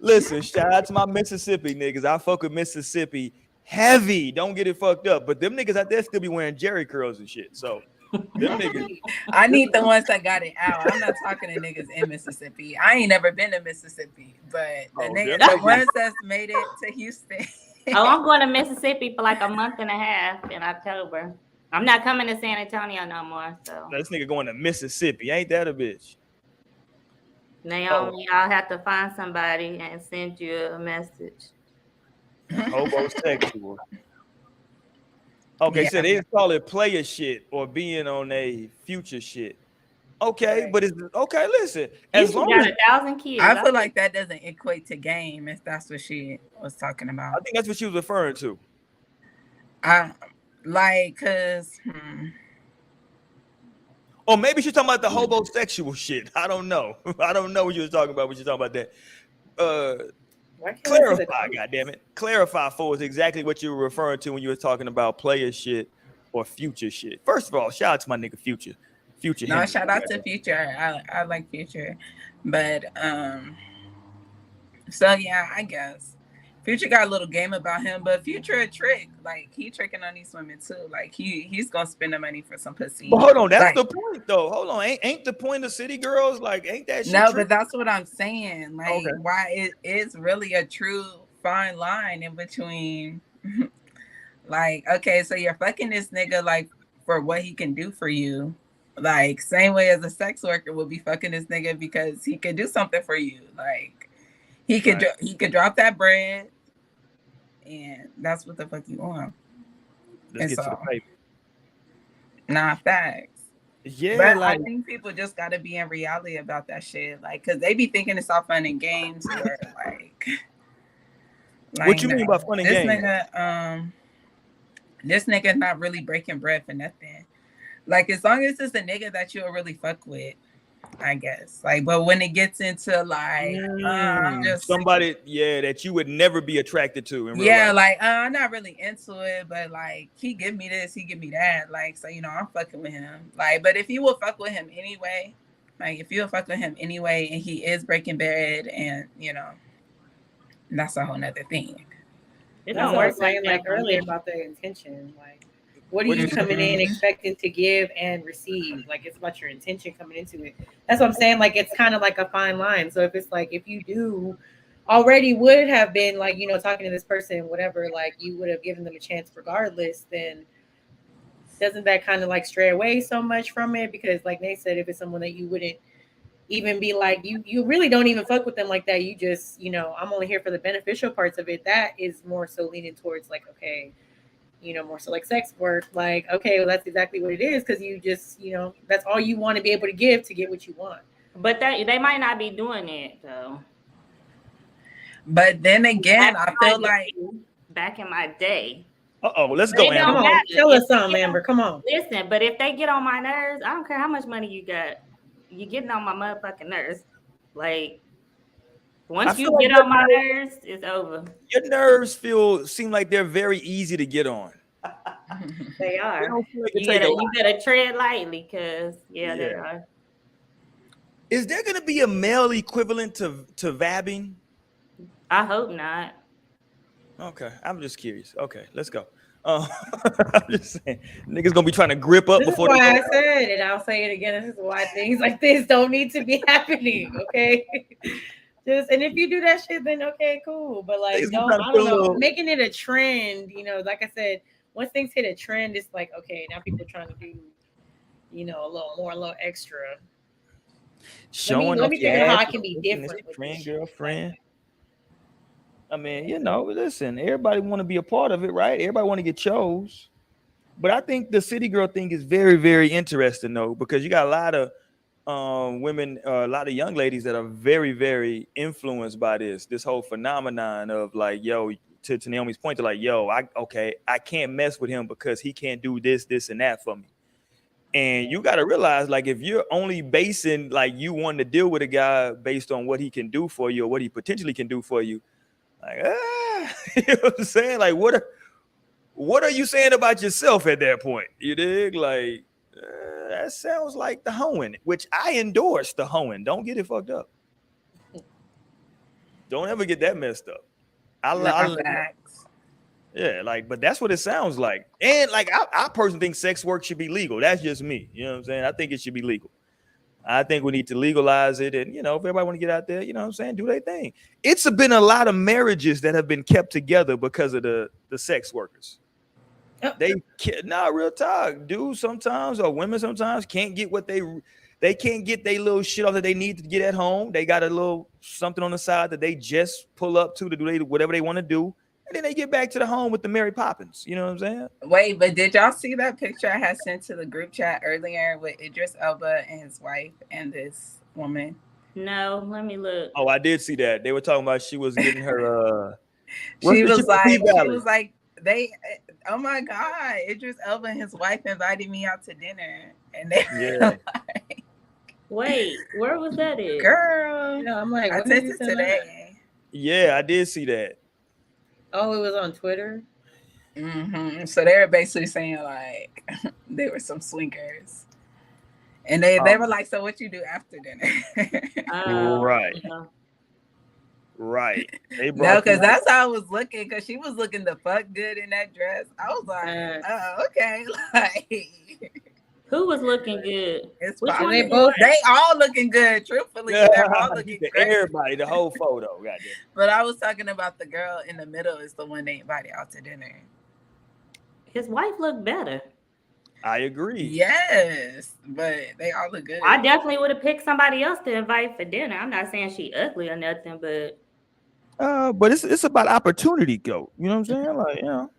Listen, shout out to my Mississippi niggas. I fuck with Mississippi heavy. Don't get it fucked up. But them niggas out there still be wearing Jerry curls and shit. So them niggas. I need the ones that got it out. I'm not talking to niggas in Mississippi. I ain't never been to Mississippi, but the ones that's made it to Houston. Oh, I'm going to Mississippi for like a month and a half in October. I'm not coming to San Antonio no more. So this nigga going to Mississippi. Ain't that a bitch? Naomi, I'll have to find somebody and send you a message. Homosexual. Okay, so they call it player shit or being on a future shit. Okay, right. But it's okay. Listen, as long as 1,000 kids, I feel like that doesn't equate to game if that's what she was talking about. I think that's what she was referring to. Or maybe she's talking about the homosexual shit. I don't know. I don't know what you was talking about when you're talking about that. Clarify, goddammit. Clarify for us exactly what you were referring to when you were talking about player shit or future shit. First of all, shout out to my nigga Future. Future. No, shout out to Future. I like Future. But so yeah, I guess Future got a little game about him, but Future a trick. Like he tricking on these women too. Like he's gonna spend the money for some pussy. But hold on, that's the point though. Hold on, ain't the point of City Girls? Like, ain't that shit? No, but that's what I'm saying. Like, why it is really a true fine line in between. Like, okay, so you're fucking this nigga like for what he can do for you. Like, same way as a sex worker would be fucking this nigga because he could do something for you. Like, he could drop that bread, and that's what the fuck you want. Let's get to the paper. Nah, facts. Yeah, but like, I think people just gotta be in reality about that shit. Like, cause they be thinking it's all fun and games, or like what you mean by fun and games? This nigga not really breaking bread for nothing. Like, as long as it's a nigga that you'll really fuck with, I guess. Like, but when it gets into like just somebody, that you would never be attracted to in real life. Like I'm not really into it, but like he give me this, he give me that. Like, so I'm fucking with him. Like, but if you will fuck with him anyway, and he is breaking bread, and that's a whole nother thing. It don't work like earlier about the intention. Like, what are you coming in expecting to give and receive? Like, it's about your intention coming into it. That's what I'm saying. Like, it's kind of like a fine line. So if it's like, if you do already would have been like, talking to this person, whatever, like you would have given them a chance regardless, then doesn't that kind of like stray away so much from it? Because like Nate said, if it's someone that you wouldn't even be like, you really don't even fuck with them like that. You just, I'm only here for the beneficial parts of it. That is more so leaning towards like, okay, more so like sex work, like, okay, well, that's exactly what it is. Cause you just, that's all you want to be able to give to get what you want. But they might not be doing it though. But then again, I feel like back in my day. Let's go, Amber. Tell us something, Amber. Come on. Listen, but if they get on my nerves, I don't care how much money you got. You're getting on my motherfucking nerves. Like, once you get on my nerves, it's over. Your nerves seem like they're very easy to get on. They are. Like You gotta tread lightly, because they are. Is there gonna be a male equivalent to vabbing? I hope not. Okay, I'm just curious. Okay, let's go. I'm just saying, niggas gonna be trying to grip up This before is they why go I said, and I'll say it again. This is why things like this don't need to be happening. Okay. And if you do that shit, then okay, cool. But like, I don't know, making it a trend, like I said, once things hit a trend, it's like, okay, now people are trying to do, a little more, a little extra. Showing let me figure out how I can be different with friend, girlfriend. I mean, listen, everybody want to be a part of it, right? Everybody want to get chose. But I think the city girl thing is very, very interesting though, because you got a lot of women, a lot of young ladies that are very, very influenced by this whole phenomenon of like, yo, to Naomi's point, to like, yo, I can't mess with him because he can't do this, and that for me. And you got to realize, like, if you're only basing like you wanting to deal with a guy based on what he can do for you or what he potentially can do for you, like, you know what I'm saying? Like, what are you saying about yourself at that point? You dig? Like, that sounds like the hoeing, which I endorse the hoeing. Don't get it fucked up. Don't ever get that messed up. Yeah, like, but that's what it sounds like. And like, I personally think sex work should be legal. That's just me. You know what I'm saying? I think it should be legal. I think we need to legalize it. And, if everybody want to get out there, you know what I'm saying? Do their thing. It's been a lot of marriages that have been kept together because of the sex workers. Real talk. Dudes sometimes, or women sometimes, can't get what they can't get their little shit off that they need to get at home. They got a little something on the side that they just pull up to do whatever they want to do. And then they get back to the home with the Mary Poppins. You know what I'm saying? Wait, but did y'all see that picture I had sent to the group chat earlier with Idris Elba and his wife and this woman? No, let me look. Oh, I did see that. They were talking about she was getting her she was like, oh my God, Idris Elba and his wife invited me out to dinner. And they like, wait, where was that at? Girl. I'm like, I sent it today. Yeah, I did see that. Oh, it was on Twitter? Mm-hmm. So they were basically saying like they were some swingers. And they were like, so what you do after dinner? Right. Right. No, because that's how I was looking, because she was looking the fuck good in that dress. I was like, oh, okay. Like, who was looking good? They all looking good, truthfully. They're all looking great. Everybody, the whole photo. Goddamn. But I was talking about the girl in the middle is the one they invited out to dinner. His wife looked better. I agree. Yes, but they all look good. I definitely would have picked somebody else to invite for dinner. I'm not saying she ugly or nothing, but it's about opportunity, go. You know what I'm saying? Like,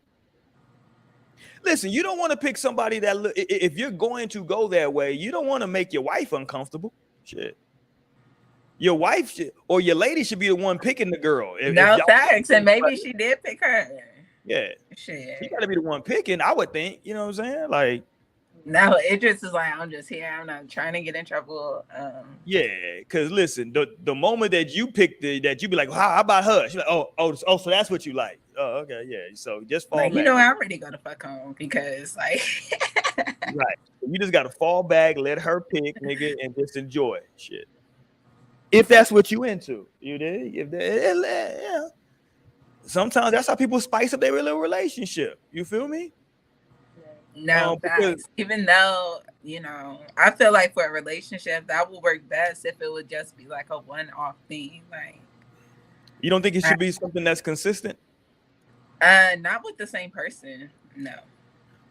listen, you don't want to pick somebody that if you're going to go that way, you don't want to make your wife uncomfortable. Shit. Your wife or your lady should be the one picking the girl. Thanks. And maybe she did pick her. Yeah. Shit. She gotta be the one picking, I would think. You know what I'm saying? Like, no, Idris is like, I'm just here. I'm not trying to get in trouble. Yeah, because listen, the moment that you pick that you be like, how about her? She's like, oh, so that's what you like. Oh, okay, yeah. So just fall back. I'm ready to go to fuck home because like right. You just gotta fall back, let her pick, nigga, and just enjoy it. Shit. If that's what you into, you did. Sometimes that's how people spice up their little relationship. You feel me? No, because even though, I feel like for a relationship, that would work best if it would just be like a one-off thing. Like, you don't think it should be something that's consistent? Not with the same person, no.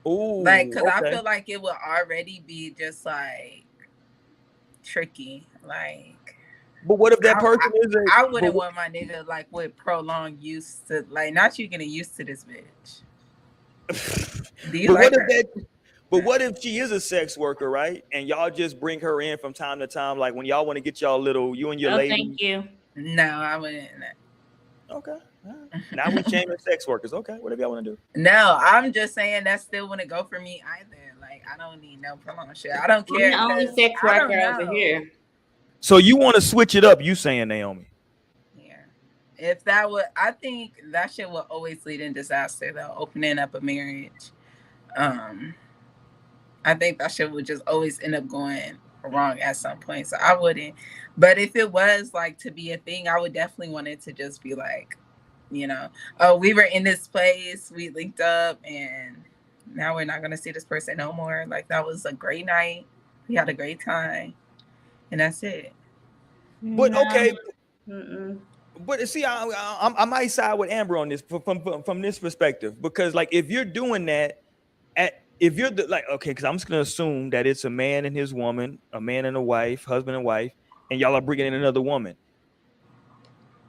Ooh, like, because I feel like it would already be just like tricky. Like, but what if that person I wouldn't want my nigga like with prolonged use to like, not you getting used to this bitch. Do you like her? But what if she is a sex worker, right? And y'all just bring her in from time to time, like when y'all want to get y'all little, you and your lady. Thank you. No, I wouldn't. Okay. Now we shaming sex workers. Okay, whatever y'all want to do. No, I'm just saying that still wouldn't go for me either. Like, I don't need no prolonged shit. I don't care. I'm the only sex worker over here. So you want to switch it up? You saying, Naomi? If that would, I think that shit will always lead in disaster, though, opening up a marriage. I think that shit would just always end up going wrong at some point. So I wouldn't. But if it was like to be a thing, I would definitely want it to just be like, you know, oh, we were in this place, we linked up, and now we're not gonna see this person no more. Like that was a great night. We had a great time, and that's it. But okay. Mm-mm. But see, I might side with Amber on this from this perspective, because like if you're doing that, if you're like, okay, because I'm just gonna assume that it's a man and his woman, a man and a wife, husband and wife, and y'all are bringing in another woman.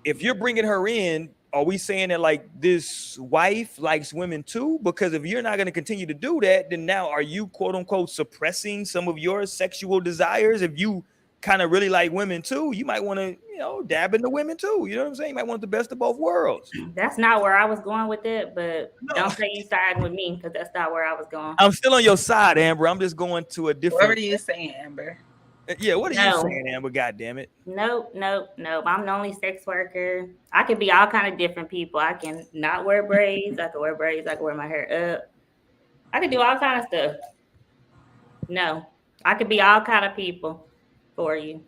If you're bringing her in, are we saying that like this wife likes women too? Because if you're not going to continue to do that, then now are you quote unquote suppressing some of your sexual desires? If you kind of really like women too, you might want to, you know, dab into women too. You know what I'm saying? You might want the best of both worlds. That's not where I was going with it, but don't say you siding with me, because that's not where I was going. I'm still on your side, Amber. I'm just going to a different. What are you saying, Amber? Yeah, what are you saying, Amber? God damn it. Nope. I'm the only sex worker. I could be all kind of different people. I can not wear braids. I can wear braids. I can wear my hair up. I can do all kind of stuff. No, I could be all kind of people for you.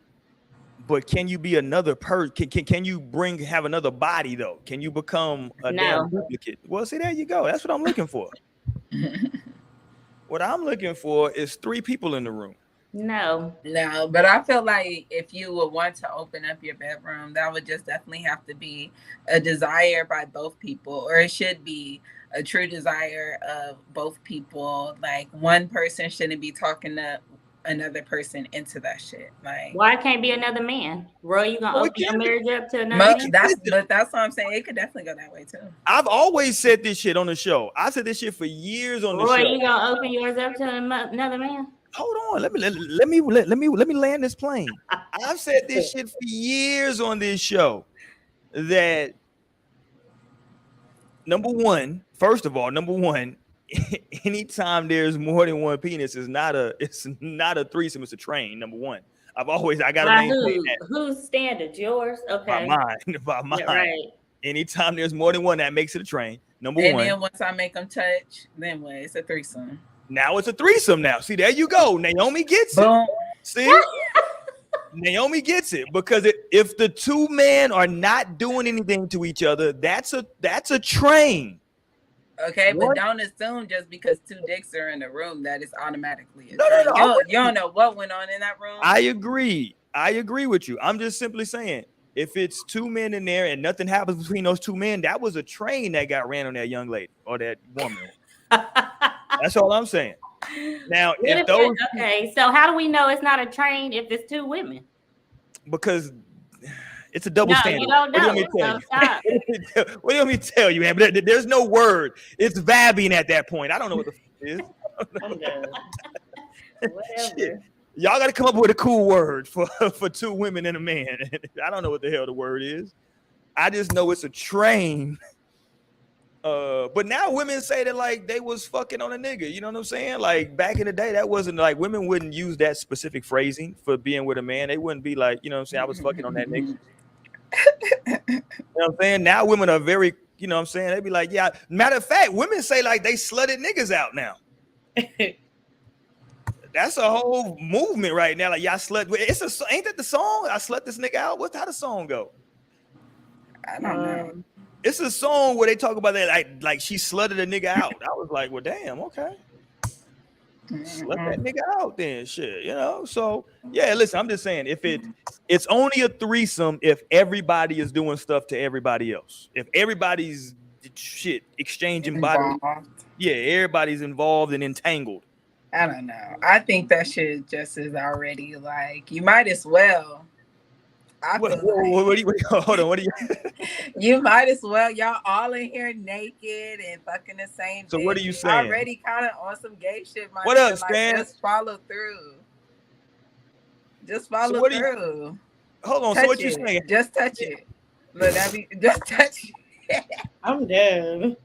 But can you be another person? Can you have another body though? Can you become a damn duplicate? Well, see, there you go. That's what I'm looking for. What I'm looking for is 3 people in the room. No, but I feel like if you would want to open up your bedroom, that would just definitely have to be a desire by both people, or it should be a true desire of both people. Like one person shouldn't be talking to another person into that shit. Like, why can't be another man? Roy, you gonna open your marriage up to another man? That's what I'm saying. It could definitely go that way too. I've always said this shit on the show. I said this shit for years on the show. Roy, you gonna open yours up to another man? Hold on, let me land this plane. I've said this shit for years on this show. That first of all, anytime there's more than one penis, it's not a threesome, it's a train. Number one. I gotta maintain that. Whose standards? Yours? Okay. By mine. Yeah, right. Anytime there's more than one, that makes it a train. Number one. And then once I make them touch, then what? It's a threesome. Now it's a threesome now. See, there you go. Naomi gets it. See? Naomi gets it, because if the 2 men are not doing anything to each other, that's a train. Okay, but don't assume just because 2 dicks are in the room that it's automatically a no. You don't know what went on in that room. I agree with you. I'm just simply saying, if it's 2 men in there and nothing happens between those 2 men, that was a train that got ran on that young lady or that woman. That's all I'm saying. Now, okay, so how do we know it's not a train if it's 2 women? Because it's a double standard. You don't know. What do you want me to tell you, man? But there's no word. It's vabbing at that point. I don't know what the fuck it is. Whatever. Y'all got to come up with a cool word for 2 women and a man. I don't know what the hell the word is. I just know it's a train. But now women say that like they was fucking on a nigga. You know what I'm saying? Like back in the day, that wasn't like, women wouldn't use that specific phrasing for being with a man. They wouldn't be like, you know what I'm saying, I was fucking on that nigga. You know what I'm saying? Now women are very, you know what I'm saying? They be like, yeah. Matter of fact, women say like they slutted niggas out now. That's a whole movement right now. Like y'all slut. Ain't that the song? I slut this nigga out. How the song go? I don't know. It's a song where they talk about that, like she slutted a nigga out. I was like, well, damn, okay. Slut that nigga out then, shit, you know? So, yeah, listen, I'm just saying, if it's only a threesome if everybody is doing stuff to everybody else. If everybody's exchanging bodies. Yeah, everybody's involved and entangled. I don't know. I think that shit just is already like, you might as well. What do you? You might as well. Y'all all in here naked and fucking the same. So what are you saying? Already kind of on some gay shit. What up, Stan? Just follow through. Just follow through. Hold on. So what you saying? Just touch it. Look, just touch it. I'm dead.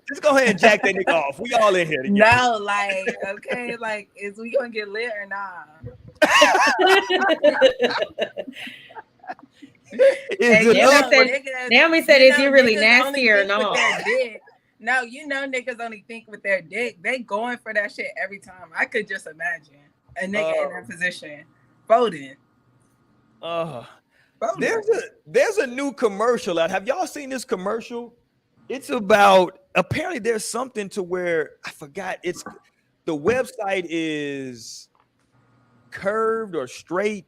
Just go ahead and jack that nigga off. We all in here together. No, like, okay, like, is we gonna get lit or not? Is it up? Naomi said, "Is he really nasty or not?" No, niggas only think with their dick. They going for that shit every time. I could just imagine a nigga in that position, folding. There's a new commercial out. Have y'all seen this commercial? It's about, apparently there's something to where I forgot. It's the website is curved or straight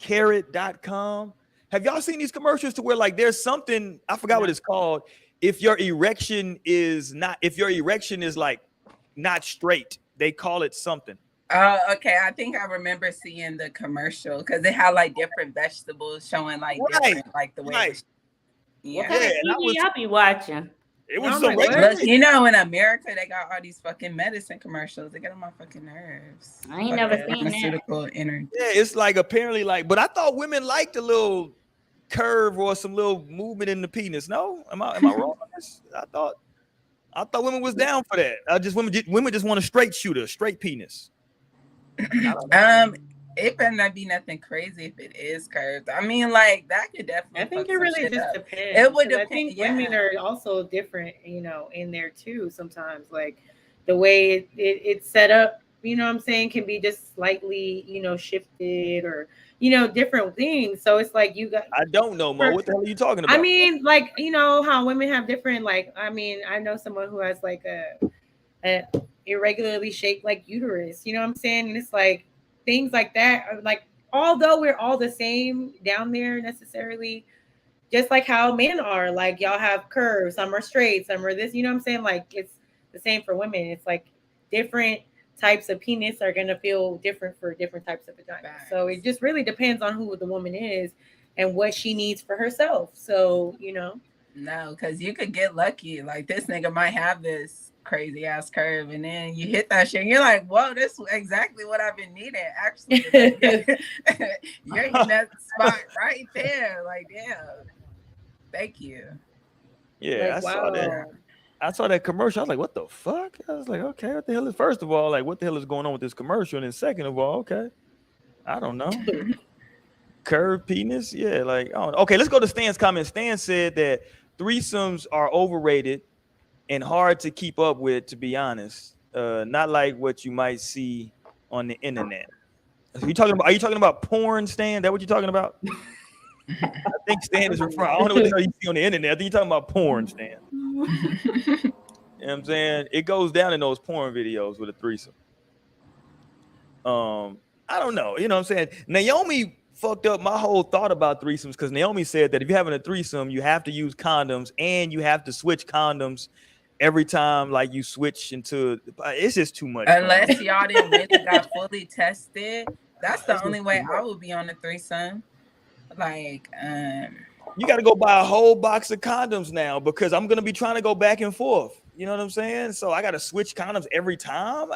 carrot.com. Have y'all seen these commercials to where like there's something, I forgot what it's called, if your erection is like not straight, they call it something. Oh, okay. I think I remember seeing the commercial because they had like different vegetables showing like different, like the way. Right. What kind of TV y'all be watching? It was so regular. Look, in America, they got all these fucking medicine commercials. They get on my fucking nerves. I ain't never seen that. Yeah, it's like apparently like, but I thought women liked a little curve or some little movement in the penis. No, am I wrong on this? I thought women was down for that. Women just want a straight shooter, straight penis. It better not be nothing crazy if it is curved. I mean, like that could definitely. I think it really just depends. It would depend. I think women are also different, in there too. Sometimes, like the way it's set up, what I'm saying, can be just slightly, shifted or different things. So it's like you got. I don't know, Mo. What the hell are you talking about? I mean, like how women have different. Like, I mean, I know someone who has like a irregularly shaped like uterus. You know what I'm saying? And it's like. Things like that, like although we're all the same down there necessarily, just like how men are, like y'all have curves, some are straight, some are this, what I'm saying? Like it's the same for women. It's like different types of penis are gonna feel different for different types of vagina. So it just really depends on who the woman is and what she needs for herself. So No, because you could get lucky. Like this nigga might have this crazy ass curve, and then you hit that shit, and you're like, "Whoa, this is exactly what I've been needing." Actually, you're in that spot right there. Like, damn, thank you. Yeah, like, I saw that commercial. I was like, "What the fuck?" I was like, "Okay, what the hell is?" First of all, like, what the hell is going on with this commercial? And then second of all, okay, I don't know. Curved penis, yeah, like, oh, okay. Let's go to Stan's comment. Stan said that threesomes are overrated and hard to keep up with, to be honest. Not like what you might see on the internet. Are you talking about porn, Stan? That what you're talking about? I think Stan is referring. I don't know what the hell you see on the internet. I think you're talking about porn, Stan. You know what I'm saying? It goes down in those porn videos with a threesome. I don't know. You know what I'm saying? Naomi fucked up my whole thought about threesomes because Naomi said that if you're having a threesome, you have to use condoms and you have to switch condoms every time, like you switch into. It's just too much. Unless y'all didn't really got fully tested, that's the only way I would be on a threesome. Like, you got to go buy a whole box of condoms now because I'm gonna be trying to go back and forth. You know what I'm saying? So I got to switch condoms every time.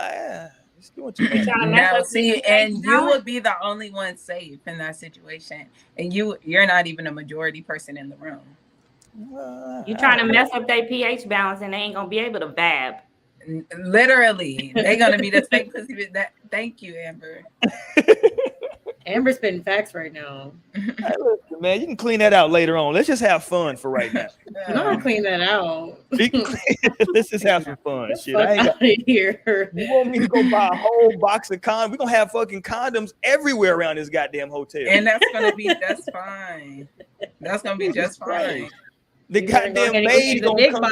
It's doing too much. Now, see, and you would be the only one safe in that situation, and you're not even a majority person in the room. You trying to mess up their pH balance, and they ain't gonna be able to vab. Literally, they're gonna be the same pussy. Thank you, Amber. Amber's spitting facts right now. Hey, listen, man, you can clean that out later on. Let's just have fun for right now. I'm not gonna clean that out. Let's just have some fun. Shit, I ain't got here. You want me to go buy a whole box of condoms? We're gonna have fucking condoms everywhere around this goddamn hotel. And that's gonna be just fine. That's gonna be just fine. The goddamn maid gonna come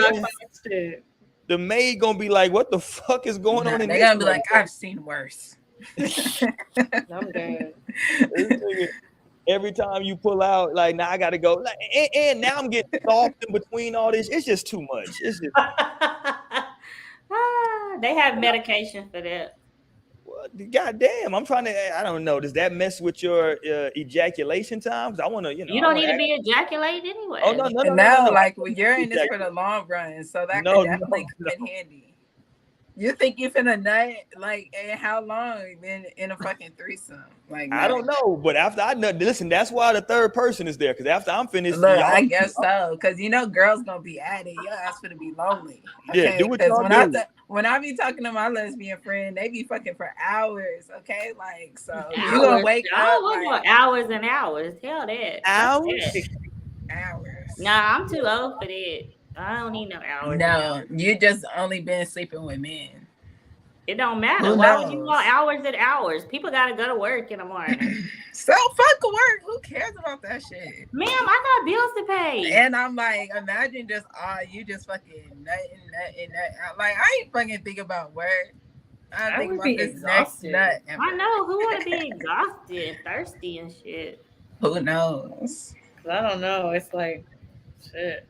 in. The maid gonna be like, "What the fuck is going on in there?" They're gonna be like, "I've seen worse." I'm good. Every time you pull out, like, now I gotta go. Like, and now I'm getting soft in between all this. It's just too much. It's just they have medication for that. God damn, I'm trying to. I don't know. Does that mess with your ejaculation time? Because I want to, You don't need to be ejaculated anyway. Oh no. Like, well, you're in this for the long run, so that could definitely come in handy. You think you finna nut like and how long in a fucking threesome? Like I don't know, but after I nut, listen, that's why the third person is there. Because after I'm finished, look, y'all, I guess so. Because girls gonna be at it. Your ass finna be lonely. Okay? Yeah, do what Because y'all do. when I be talking to my lesbian friend, they be fucking for hours. Okay, like so Hours. you gonna wake I up don't want like no hours and hours. Hell that. Hours? hours. Nah, I'm too old for that. I don't need no hours. No, you just only been sleeping with men. It don't matter. Who Why would you knows? want hours and hours? People gotta go to work in the morning. So fuck work. Who cares about that shit? Ma'am, I got bills to pay. And I'm like, imagine just you just fucking nutting. Like I ain't fucking think about work. I think would about be this exhausted. next nut. I know who wanna be exhausted and thirsty and shit. Who knows? I don't know. It's like shit.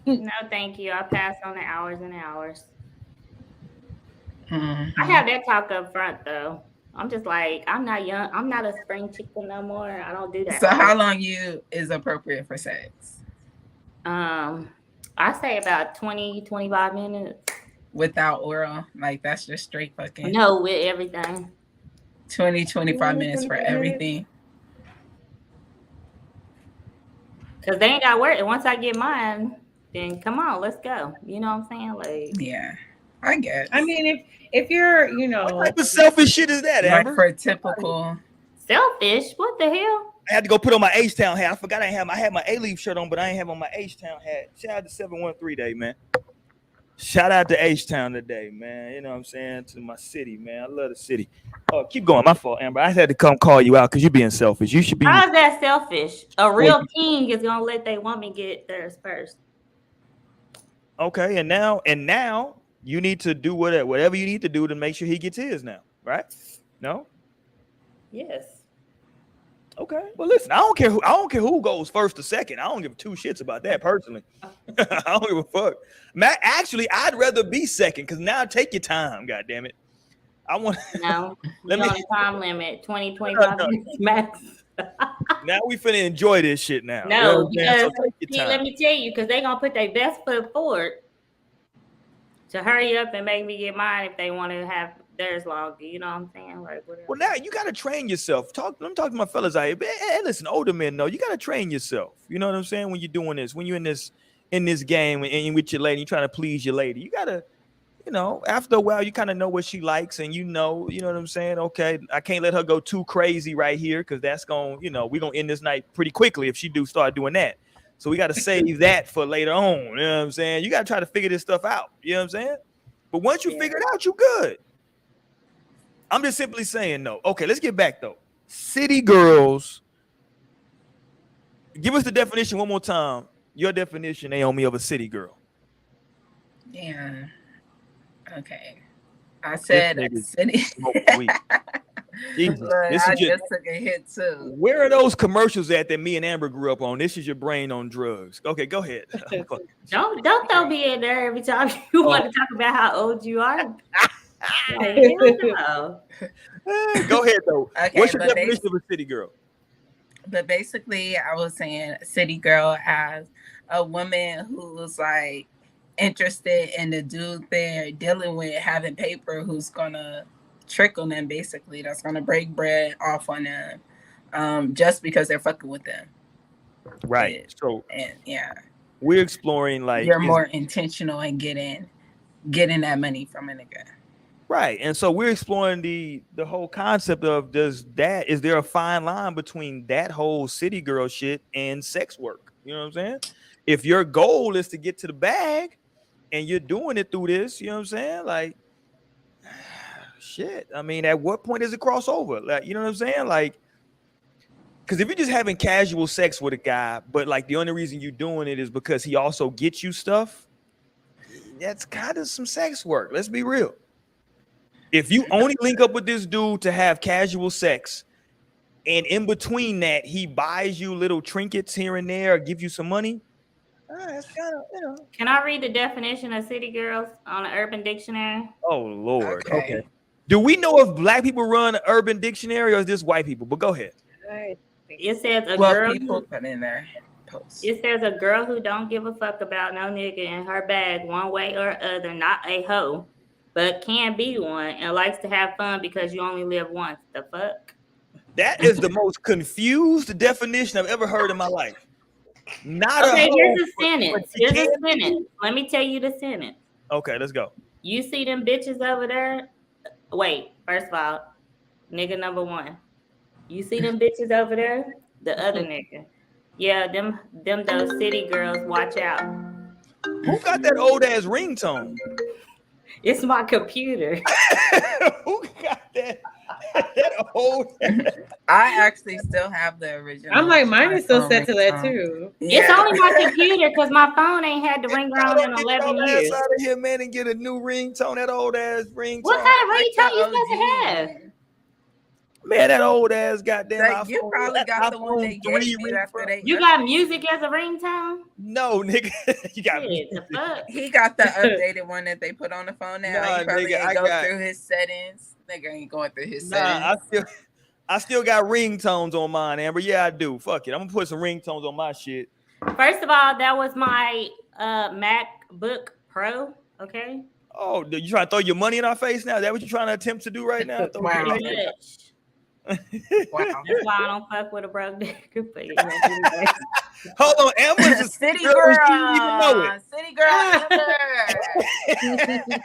No, thank you. I pass on the hours and hours. Mm-hmm. I have that talk up front though. I'm just like, I'm not young. I'm not a spring chicken no more. I don't do that. So how long is appropriate for sex? I say about 20, 25 minutes. Without oral? Like that's just straight fucking No, with everything. 20, 25 minutes for everything. Cause they ain't got work. And once I get mine, then come on, let's go. You know what I'm saying? Like, yeah, I guess. I mean, if you're, What type of selfish shit is that, Amber? Like for typical selfish? What the hell? I had to go put on my H-Town hat. I forgot I had my A-Leaf shirt on, but I ain't have on my H-Town hat. Shout out to 713 Day, man. Shout out to H-Town today, man. You know what I'm saying? To my city, man. I love the city. Oh, keep going. My fault, Amber. I had to come call you out because you're being selfish. You should be. How's that selfish? A real king is gonna let they woman get theirs first. Okay, and now you need to do whatever you need to do to make sure he gets his now, right? No? Yes. Okay. Well, listen, I don't care who goes first or second. I don't give two shits about that personally. I don't give a fuck. Actually, I'd rather be second because now take your time, God damn it. I want No. Let You're me- on a time limit, 20, 25 minutes max. now we finna enjoy this shit now. No, You know what I'm saying? because So take your let time. me tell you, because they gonna put their best foot forward to hurry up and make me get mine if they want to have theirs longer. You know what I'm saying? Like whatever. Well, now you gotta train yourself. Let me talk to my fellas out here. Hey, listen, older men know you gotta train yourself. You know what I'm saying? When you're doing this, when you're in this game and with your lady, you're trying to please your lady, you gotta, after a while, you kind of know what she likes, and you know what I'm saying? Okay, I can't let her go too crazy right here because that's gonna, we're gonna end this night pretty quickly if she start doing that. So we gotta save that for later on. You know what I'm saying? You gotta try to figure this stuff out. You know what I'm saying? But once you figure it out, you good. I'm just simply saying, no. Okay, let's get back though. City girls. Give us the definition one more time. Your definition, Naomi, of a city girl. Yeah. Okay. I said city. Jesus, Look, I just took a hit too. Where are those commercials at that me and Amber grew up on? This is your brain on drugs. Okay, go ahead. Don't throw me in there every time you want to talk about how old you are. Like, no. Go ahead though. Okay, what's your definition of a city girl? But basically, I was saying city girl as a woman who's like interested in the dude they're dealing with, having paper, who's gonna trickle them, basically, that's gonna break bread off on them, just because they're fucking with them. Right. And yeah, we're exploring like you're more intentional in getting that money from a nigga. Right. And so we're exploring the whole concept of is there a fine line between that whole city girl shit and sex work? You know what I'm saying? If your goal is to get to the bag and you're doing it through this, you know what I'm saying? Like, shit. I mean, at what point does it cross over? Like, you know what I'm saying? Like, because if you're just having casual sex with a guy, but like the only reason you're doing it is because he also gets you stuff, that's kind of some sex work. Let's be real. If you only link up with this dude to have casual sex, and in between that, he buys you little trinkets here and there or give you some money, that's kind of, Can I read the definition of city girls on the Urban Dictionary? Oh, Lord. Okay. Do we know if black people run an Urban Dictionary or is this white people? But go ahead. It says a well, girl. People put in there. post. It says a girl who don't give a fuck about no nigga in her bag one way or other, not a hoe, but can be one and likes to have fun because you only live once. The fuck? That is the most confused definition I've ever heard in my life. Not a Okay, here's hoe, a sentence. she Here's a can be. sentence. Let me tell you the sentence. Okay, let's go. You see them bitches over there? Wait, first of all, nigga number one. You see them bitches over there? The other nigga. Yeah, them those city girls, watch out. Who got that old ass ringtone? It's my computer. Who got that old I actually still have the original. I'm like, mine is still set to that too. It's only my computer because my phone ain't had the ringtone in 11 years. Out of here, man, and get a new ringtone. That old ass ringtone. What kind of ringtone you supposed to have? Man, that old ass goddamn Like, you iPhone, probably got the one iPhone they gave 3 you after they. You got music as a ringtone? No, nigga. You got Shit, the fuck? He got the updated one that they put on the phone now. Nah, He probably nigga, ain't go through his settings. Nigga ain't going through his settings. I still got ringtones on mine, Amber. Yeah, I do. Fuck it. I'm gonna put some ringtones on my shit. First of all, that was my MacBook Pro, okay? Oh, you trying to throw your money in our face now? Is that what you're trying to attempt to do right now? Wow. Pretty much. Wow. That's why I don't fuck with a broke nigga. But you know, anyway. Hold on, Amber's a City girl. girl. She didn't even know it. City girl. Amber.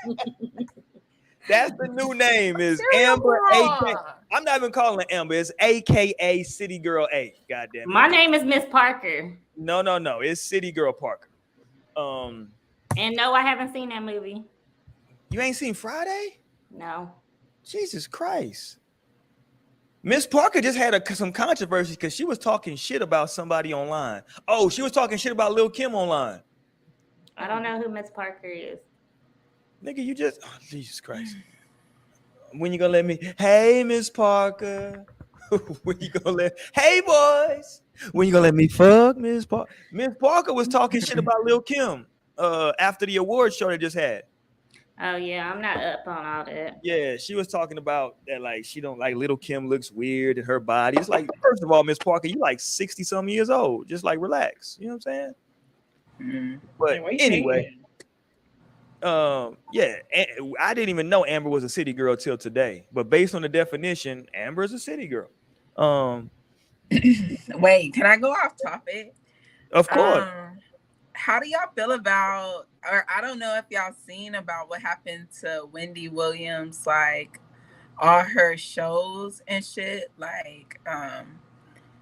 That's the new name is Amber AK. I'm not even calling it Amber. It's AKA City Girl A. Goddamn. My name is Miss Parker. No. It's City Girl Parker. And no, I haven't seen that movie. You ain't seen Friday? No. Jesus Christ. Miss Parker just had some controversy because she was talking shit about somebody online. Oh, she was talking shit about Lil' Kim online. I don't know who Miss Parker is. Nigga, you just Jesus Christ. When you gonna let me? Hey, Miss Parker. When you gonna let? Hey, boys. When you gonna let me fuck Miss Parker? Miss Parker was talking shit about Lil' Kim after the award show they just had. Oh yeah, I'm not up on all that. Yeah, she was talking about that, like she don't like Lil' Kim looks weird in her body. It's like, first of all, Miss Parker, you like 60-some years old. Just like relax. You know what I'm saying? Mm-hmm. But anyway, yeah, I didn't even know Amber was a city girl till today. But based on the definition, Amber is a city girl. Wait, can I go off topic? Of course. How do y'all feel about, or I don't know if y'all seen about what happened to Wendy Williams, like all her shows and shit. Like,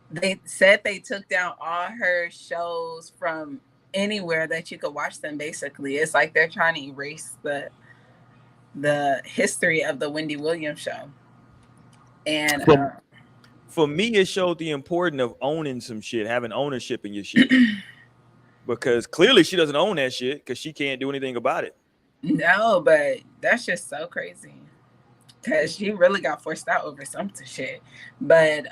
they said they took down all her shows from anywhere that you could watch them. Basically, it's like they're trying to erase the history of the Wendy Williams show. And for me, it showed the importance of owning some shit, having ownership in your shit. Because clearly she doesn't own that shit because she can't do anything about it. No, but that's just so crazy. Because she really got forced out over some shit. But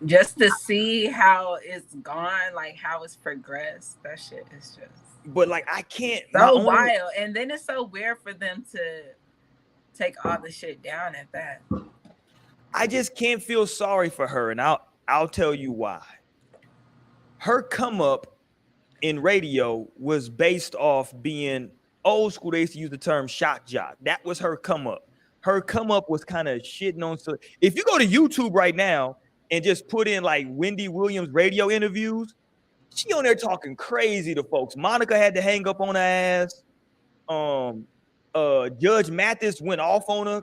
just to see how it's gone, like how it's progressed, that shit is just. But like I can't. So wild. And then it's so weird for them to take all the shit down at that. I just can't feel sorry for her, and I'll tell you why. Her come up in radio was based off being old school. They used to use the term shock jock. That was her come up. Her come up was kind of shitting on. So if you go to YouTube right now and just put in like Wendy Williams radio interviews, she on there talking crazy to folks. Monica had to hang up on her ass. Judge Mathis went off on her,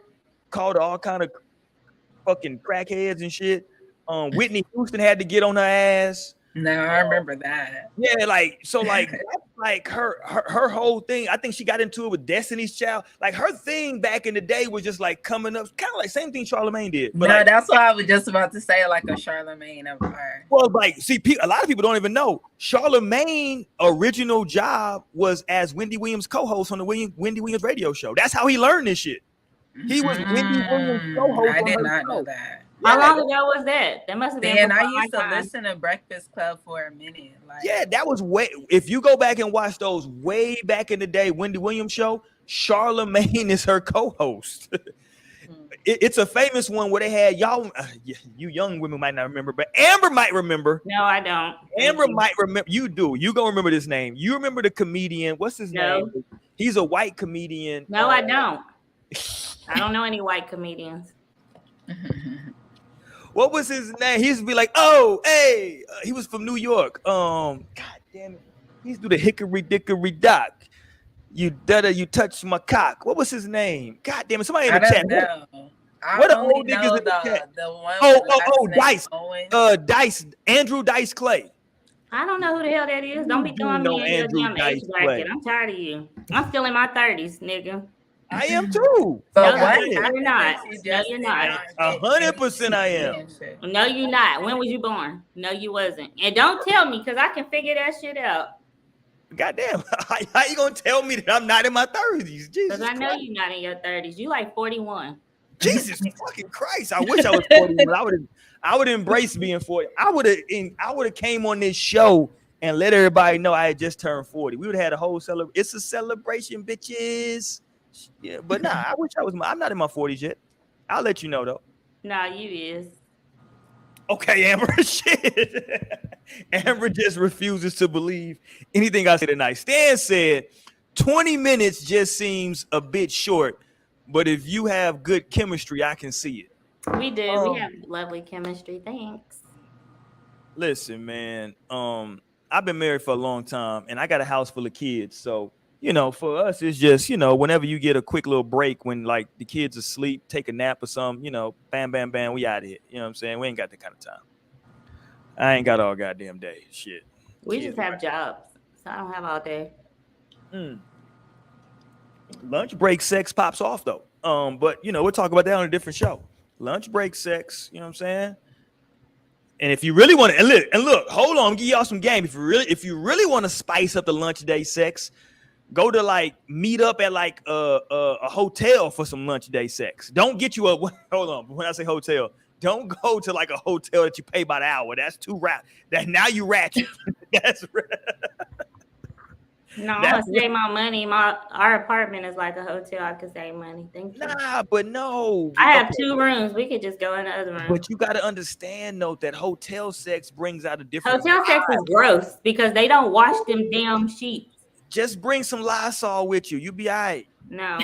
called her all kind of fucking crackheads and shit. Whitney Houston had to get on her ass. No, I remember that. Yeah, like so, like that's like her whole thing. I think she got into it with Destiny's Child. Like her thing back in the day was just like coming up, kind of like same thing Charlamagne did. But no, like, that's what I was just about to say, like a Charlamagne of her. Well, like, see, a lot of people don't even know Charlamagne original job was as Wendy Williams co-host on the Wendy Williams radio show. That's how he learned this shit. He was Wendy Williams co-host. I did not know that. How long ago was that? That must have been. And I used to listen to Breakfast Club for a minute. Like, yeah, that was way. If you go back and watch those way back in the day, Wendy Williams show, Charlamagne is her co-host. It's a famous one where they had y'all. You young women might not remember, but Amber might remember. No, I don't. Amber might remember. You do. You gonna remember this name? You remember the comedian? What's his name? He's a white comedian. No, I don't. I don't know any white comedians. What was his name? He used to be like, "Oh, hey," he was from New York. God damn it, he used to do the hickory dickory dock. You touch my cock. What was his name? God damn it, somebody in the chat. What the old niggas in the chat? Oh, Dice. Dice. Andrew Dice Clay. I don't know who the hell that is. Don't be throwing me in your damn age bracket. I'm tired of you. I'm still in my 30s, nigga. I am too. No, you're not. No, you're not. 100% I am. No, you're not. When was you born? No, you wasn't. And don't tell me, because I can figure that shit out. Goddamn. How you gonna tell me that I'm not in my 30s? Because I know you're not in your 30s. You like 41. Jesus fucking Christ. I wish I was 41. I would embrace being 40. I would have came on this show and let everybody know I had just turned 40. We would have had a whole celebration. It's a celebration, bitches. Yeah, but nah, I wish I was. I'm not in my 40s yet. I'll let you know though. Nah, you is. Okay, Amber. Shit. Amber just refuses to believe anything I say tonight. Stan said 20 minutes just seems a bit short, but if you have good chemistry, I can see it. We do. We have lovely chemistry. Thanks. Listen, man. I've been married for a long time, and I got a house full of kids. So, for us, it's just, whenever you get a quick little break when, like, the kids are asleep, take a nap or something, bam, bam, bam, we out of here. You know what I'm saying? We ain't got that kind of time. I ain't got all goddamn day. Shit. We just have jobs, so I don't have all day. Lunch break sex pops off, though. But, we'll talk about that on a different show. Lunch break sex, you know what I'm saying? And if you really want to, and look, hold on, give y'all some game. If you really want to spice up the lunch day sex, go to meet up at a hotel for some lunch day sex. Don't get you hold on. When I say hotel, don't go to a hotel that you pay by the hour. That's too now you ratchet. That's no, I'm gonna save my money. Our apartment is like a hotel. I could save money. Thank you. Nah, but no. I have 2 rooms. We could just go in the other room. But you got to understand, though, that hotel sex brings out a different. Hotel sex is gross because they don't wash them damn sheets. Just bring some Lysol with you. You'll be all right. No.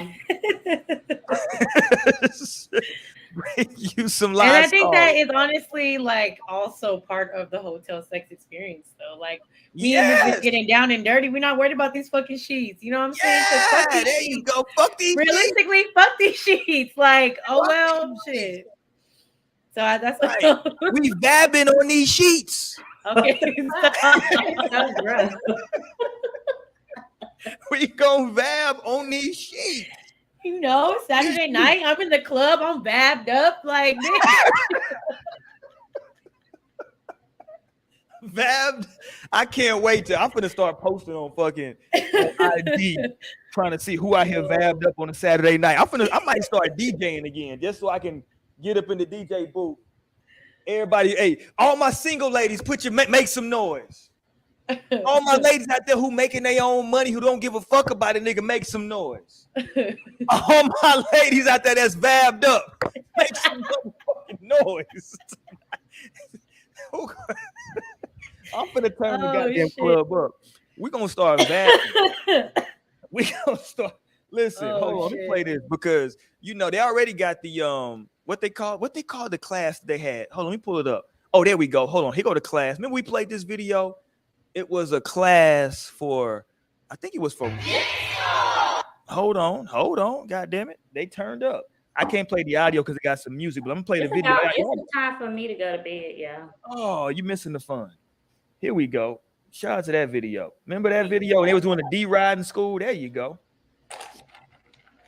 Bring you some Lysol. And I think that is honestly also part of the hotel sex experience, though. Me and this getting down and dirty. We're not worried about these fucking sheets. You know what I'm saying? Fuck there sheets. You go. Fuck these. Realistically, fuck these sheets. Shit. So that's right. We vabbing on these sheets. Okay. That's gross. We gonna vab on these sheets. Saturday night, I'm in the club, I'm vabbed up Vabbed. I can't wait I'm gonna start posting on fucking ID, trying to see who I hear vabbed up on a Saturday night. I might start DJing again just so I can get up in the DJ booth. Everybody, hey, all my single ladies, make some noise. All my ladies out there who making their own money, who don't give a fuck about it, nigga, make some noise. All my ladies out there that's vabbed up, make some fucking noise. I'm finna turn the goddamn club up. We're gonna start vabbing. We gonna start. Listen, hold on, let me play this because they already got the what they call the class they had. Hold on, let me pull it up. Oh, there we go. Hold on, here go the class. Remember we played this video? It was a class for, I think it was for. Hold on. God damn it. They turned up. I can't play the audio because it got some music, but I'm gonna play the video. It's time for me to go to bed, yeah. Oh, you missing the fun. Here we go. Shout out to that video. Remember that video? They was doing a D-ride in school. There you go.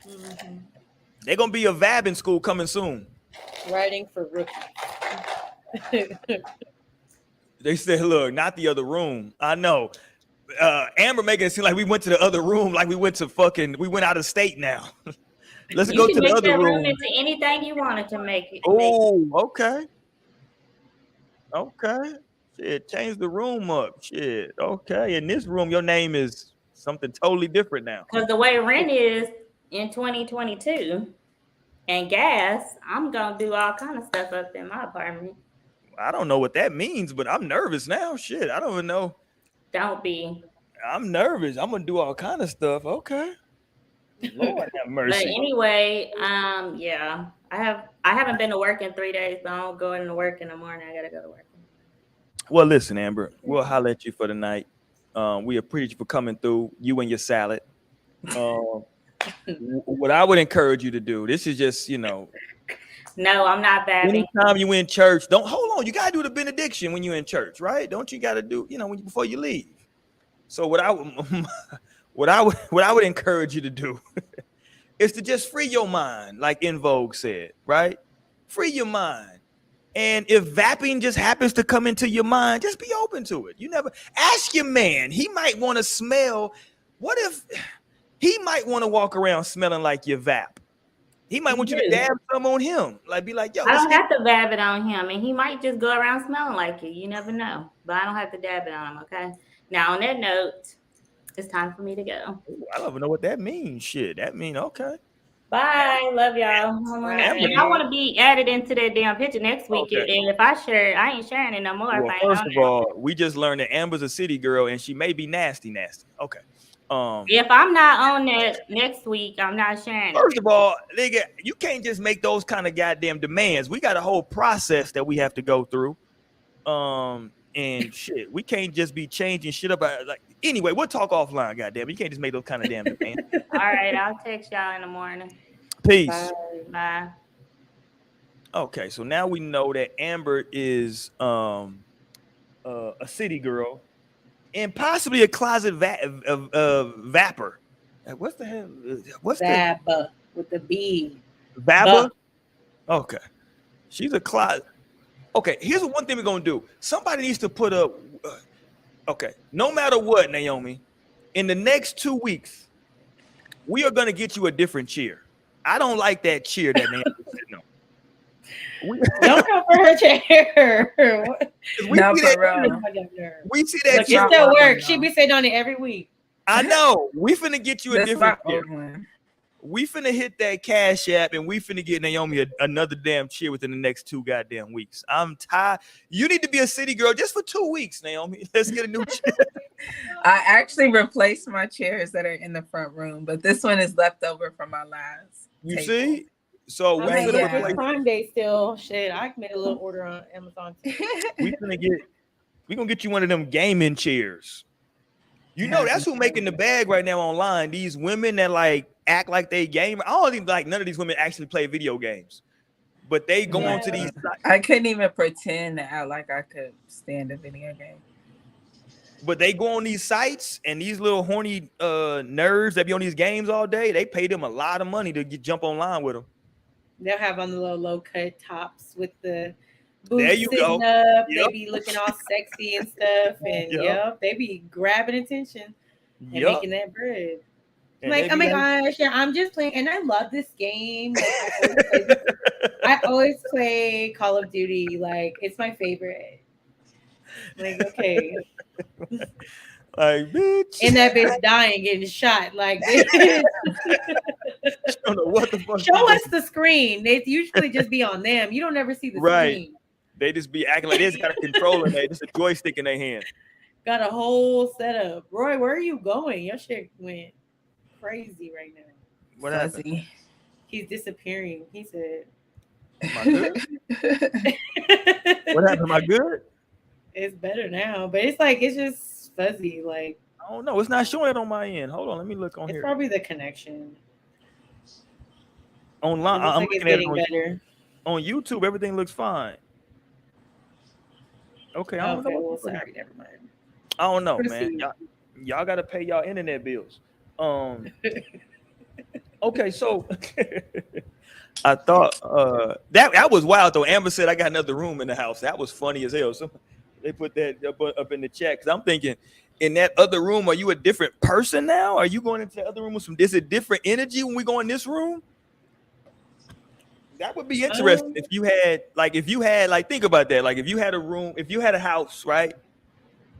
Mm-hmm. They're gonna be a vab in school coming soon. Writing for rookies. They said, look, not the other room. I know. Amber making it seem like we went to the other room, like we went out of state now. Let's go to the other room. Into anything you wanted to make it. Oh, okay. Okay. Shit, change the room up. Shit. Okay. In this room, your name is something totally different now. Because the way rent is in 2022. and gas, I'm gonna do all kind of stuff up in my apartment. I don't know what that means, but I'm nervous now. Shit, I don't even know. Don't be. I'm nervous. I'm gonna do all kind of stuff. Okay. Lord have But mercy. anyway, yeah, I haven't been to work in 3 days, but I don't go into work in the morning. I gotta go to work. Well, listen, Amber, we'll holler at you for the night. We appreciate you for coming through. You and your salad. What I would encourage you to do. This is just, No, I'm not vabbing. anytime you in church, don't hold on. You gotta do the benediction when you're in church, right? Don't you gotta do, before you leave. So what I would encourage you to do is to just free your mind, like In Vogue said, right? Free your mind. And if vapping just happens to come into your mind, just be open to it. You never ask your man. He might want to smell. What if he might want to walk around smelling like your vap? He might want you to dab some on him. Like, be like, yo. I don't have to dab it on him, and he might just go around smelling like it. You never know. But I don't have to dab it on him, okay? Now, on that note, it's time for me to go. I don't even know what that means. Shit, that mean okay. Bye. Love y'all. And I want to be added into that damn picture next week. Okay. And if I share it, I ain't sharing it no more. Well, first of all, we just learned that Amber's a city girl, and she may be nasty. Okay. If I'm not on that next week, I'm not sharing. First of all, nigga, you can't just make those kind of goddamn demands. We got a whole process that we have to go through. And shit, we can't just be changing shit up. Like, anyway, we'll talk offline. Goddamn, you can't just make those kind of damn demands. All right, I'll text y'all in the morning. Peace. Bye. Okay, so now we know that Amber is a city girl. And possibly a closet vapor. What's the hell? What's Vapor with the B? Vapor? Okay. She's a closet. Okay, here's one thing we're going to do. Somebody needs to put up. Okay, no matter what, Naomi, in the next 2 weeks, we are going to get you a different chair. I don't like that chair that Naomi's sitting on. Don't come for her chair. We see that Look, it still works. She be sitting on it every week. I know. We finna get you a different chair. We finna hit that Cash App and we finna get Naomi another damn chair within the next 2 goddamn weeks. I'm tired. You need to be a city girl just for 2 weeks, Naomi. Let's get a new chair. I actually replaced my chairs that are in the front room, but this one is left over from my last. You table. see? So we're gonna get Prime Day still. Shit, I made a little order on Amazon. We're gonna get you one of them gaming chairs. You know, that's who making the bag right now online. These women that like act like they gamer. I don't even like none of these women actually play video games, but they go on to these. I couldn't even pretend to act like I could stand a video game. But they go on these sites and these little horny nerds that be on these games all day. They pay them a lot of money to jump online with them. They'll have on the little low cut tops with the boots there you sitting go. up. Yep. They be looking all sexy and stuff, and they be grabbing attention and making that bread. And like, oh my gosh, yeah, I'm just playing, and I love this game. Like, I always play Call of Duty. Like, it's my favorite. Like, okay. Like, bitch. And that bitch dying, getting shot. Like, I don't know what the fuck. Show us the screen. They usually just be on them. You don't ever see the screen. They just be acting like they just got a controller. They just a joystick in their hand. Got a whole setup. Roy, where are you going? Your shit went crazy right now. What happened? He's disappearing. He said, am I good? What happened? Am I good? It's better now, but it's like it's just fuzzy. Like, I don't know. It's not showing it on my end. Hold on, let me look on here. It's probably the connection. Online, I'm looking at it better. On YouTube. Everything looks fine. Okay, I don't know. Well, sorry, never mind. I don't know, man. Y'all got to pay y'all internet bills. Okay, so I thought that was wild though. Amber said I got another room in the house. That was funny as hell. So they put that up in the chat because I'm thinking, in that other room, are you a different person now? Are you going into the other room with is it different energy when we go in this room? That would be interesting if you had think about that. Like if you had a room, if you had a house, right?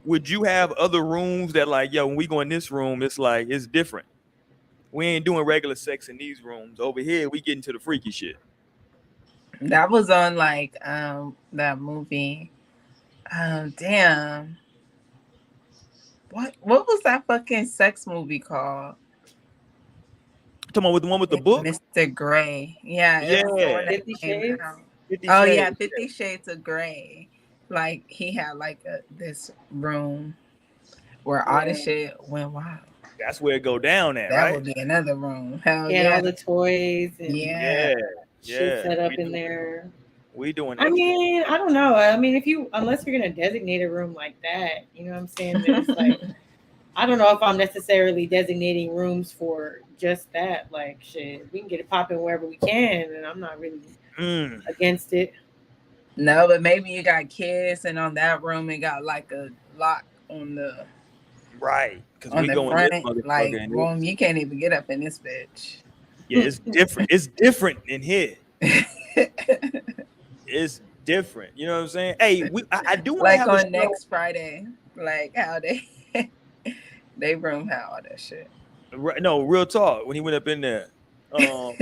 Would you have other rooms that like, yo, when we go in this room, it's like it's different? We ain't doing regular sex in these rooms. Over here, we get into the freaky shit. That was on like that movie. Damn. What was that fucking sex movie called? Talking about with the one with the book? Mr. Gray. Yeah, it was the one that 50 came Shades? out. 50 Oh Shades. yeah, 50 Shades of Gray. Like he had like this room where all the shit went wild. That's where it go down at, That right? would be another room. Hell Yeah, yeah. all the toys and Yeah. shit set up in there. We doing I mean, I don't know. I mean, unless you're gonna designate a room like that, you know what I'm saying? Then it's like, I don't know if I'm necessarily designating rooms for just that. Like, shit, we can get it popping wherever we can, and I'm not really against it. No, but maybe you got kids, and on that room it got like a lock on the because on we the going front, like room. You can't even get up in this bitch. Yeah, it's different. It's different in here. It's different. You know what I'm saying? Hey, I do want to like have on next Friday, like how they room had all that shit. No, real talk. When he went up in there, but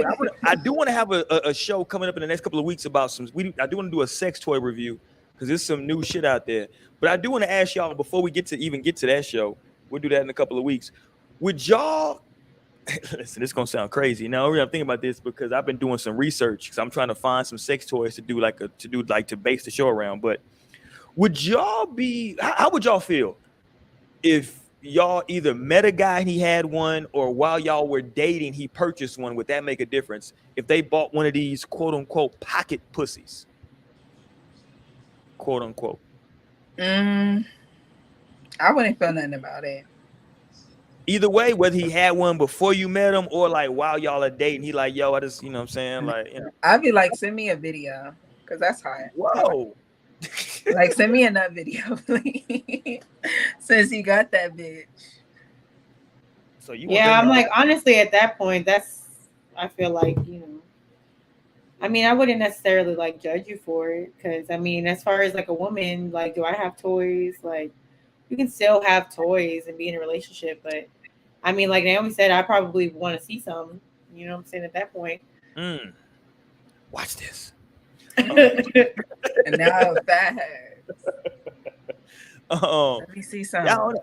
I do want to have a show coming up in the next couple of weeks about I do want to do a sex toy review because there's some new shit out there. But I do want to ask y'all before we get to that show. We'll do that in a couple of weeks. Would y'all listen? This is gonna sound crazy. Now I'm thinking about this because I've been doing some research because I'm trying to find some sex toys to base the show around. But would y'all be? How would y'all feel if y'all either met a guy and he had one, or while y'all were dating he purchased one? Would that make a difference if they bought one of these quote unquote pocket pussies? Quote unquote. I wouldn't feel nothing about it. Either way, whether he had one before you met him or like while y'all are dating, he like, yo, I just, you know what I'm saying? Like, you know. I'd be like, send me a video because that's hot. Whoa. Like, send me another video, please. Since you got that bitch. So you I'm like, honestly, at that point, I feel like, you know, I mean, I wouldn't necessarily like judge you for it because, I mean, as far as like a woman, like, do I have toys? Like, you can still have toys and be in a relationship, but I mean, like Naomi said, I probably want to see some. You know what I'm saying? At that point. Watch this. And now that. Let me see something.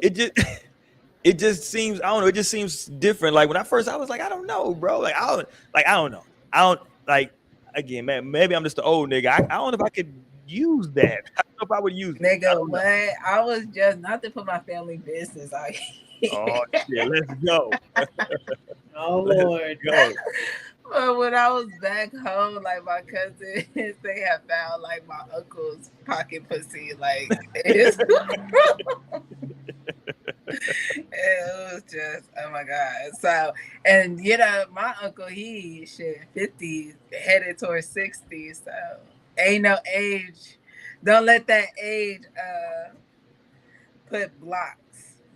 It just seems, I don't know. It just seems different. Like when I was like, I don't know, bro. Like I don't know. I don't like. Again, man. Maybe I'm just an old nigga. I don't know if I could use that. I don't know if I would use nigga, what? I was just not to put my family business out here. Oh shit, let's go. Oh Lord. Go. But when I was back home, like my cousins, they had found like my uncle's pocket pussy. Like it was just, oh my God. So, and you know, my uncle, he 50, headed towards 60. So ain't no age. Don't let that age put blocks.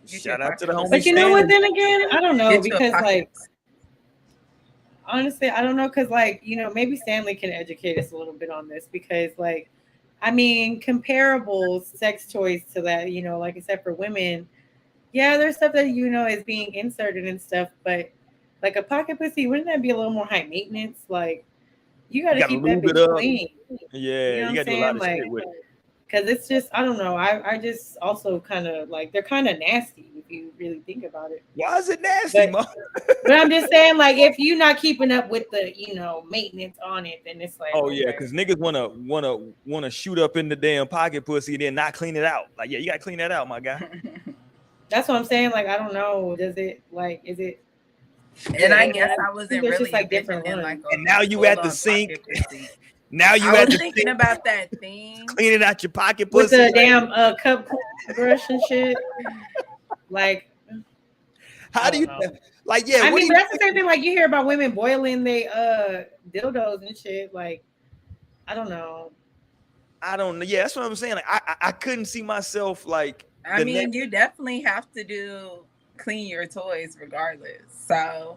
Shout out to the homie. But you know what? Then again, I don't know because like honestly, I don't know because like you know maybe Stanley can educate us a little bit on this because like I mean comparable sex toys to that you know like except for women, yeah, there's stuff that you know is being inserted and stuff, but like a pocket pussy, wouldn't that be a little more high maintenance? Like you got to keep that bitch clean. Yeah, you got to do a lot of shit with it. Because it's just, I don't know. I just also kind of like, they're kind of nasty if you really think about it. Why is it nasty, Mom? But I'm just saying, like, if you're not keeping up with the, you know, maintenance on it, then it's like. Oh, yeah, because niggas wanna shoot up in the damn pocket pussy and then not clean it out. Like, yeah, you got to clean that out, my guy. That's what I'm saying. Like, I don't know. Is it? And I guess I wasn't really just like different like and now you at the sink. Now you I was thinking about that thing. Cleaning out your pocket with pussy. the damn cup brush and shit. Like, how do you like? Yeah, I mean, that's the same thing. Like you hear about women boiling they dildos and shit. Like, I don't know. Yeah, that's what I'm saying. Like, I couldn't see myself like. I mean, you definitely have to clean your toys regardless. So,